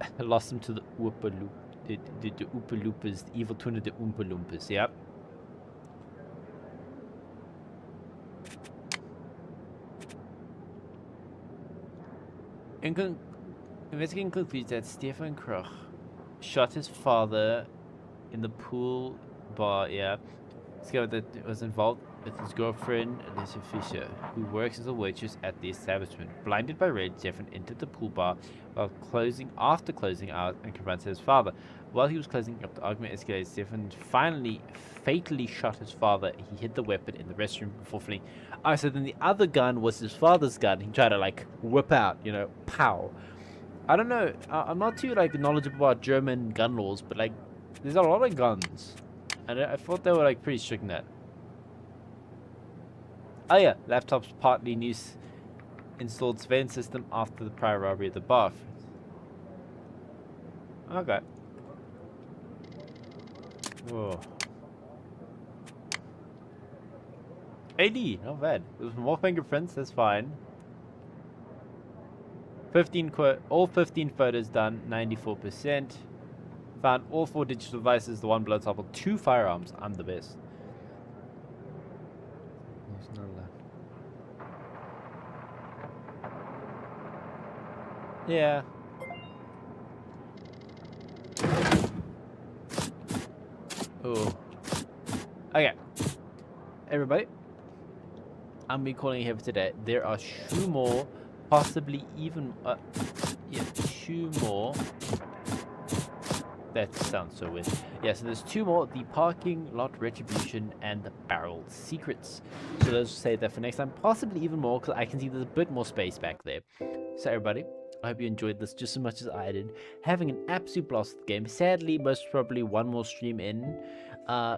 Speaker 1: I lost him to the Oompa Loop. The Oompa Loompas, the evil twin of the Oompa Loompas, yep. Investigating concludes that Stefan Kroch shot his father in the pool bar, yeah. Discovered that it was involved with his girlfriend, Alicia Fisher, who works as a waitress at the establishment. Blinded by rage, Stefan entered the pool bar after closing out and confronted his father. While he was closing up, the argument escalated. Stefan finally fatally shot his father. He hid the weapon in the restroom before fleeing. Oh, so then the other gun was his father's gun. He tried to like whip out, you know, pow. I don't know. I'm not too like knowledgeable about German gun laws, but like there's a lot of guns. And I thought they were like pretty strict in that. Oh yeah, laptop's partly new installed surveillance system after the prior robbery of the bar. Okay. Whoa. 80, not bad. There's more fingerprints, that's fine. all 15 photos done, 94%. Found all 4 digital devices, the 1 blood sample, 2 firearms. I'm the best. There's not a lot. Yeah. Oh. Okay. Everybody. I'm be calling here for today. There are 2 more, possibly even yeah, 2 more. That sounds so weird. Yeah, so there's 2 more, the parking lot retribution and the barrel secrets. So let's say that for next time, possibly even more, because I can see there's a bit more space back there. So everybody, I hope you enjoyed this just as much as I did. Having an absolute blast with the game. Sadly, most probably one more stream in.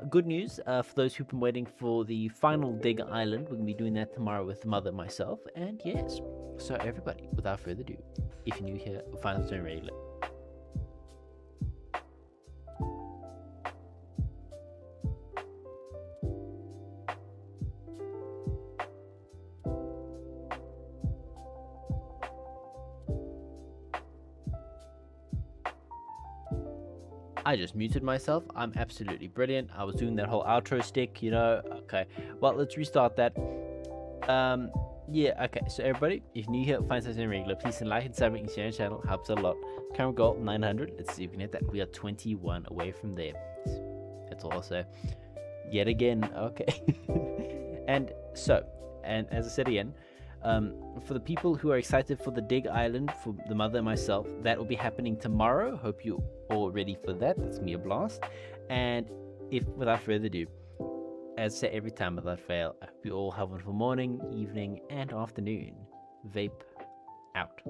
Speaker 1: Good news for those who've been waiting for the final Dig Island. We're going to be doing that tomorrow with the mother and myself. And yes, so everybody, without further ado, if you're new here, find us on regular. I just muted myself. I'm absolutely brilliant. I was doing that whole outro stick, you know. Okay, well, let's restart that. Yeah, okay, so everybody, if you're new here, find something regular, please like and sub and share the channel. Helps a lot. Current goal 900. Let's see if we can hit that. We are 21 away from there. That's all I'll say. Yet again, okay. And so, and as I said again, for the people who are excited for the Dig Island, for the mother and myself, that will be happening tomorrow. Hope you all ready for that. That's gonna be a blast. And if without further ado, as I say every time without fail, I hope you all have a wonderful morning, evening, and afternoon. Vape out.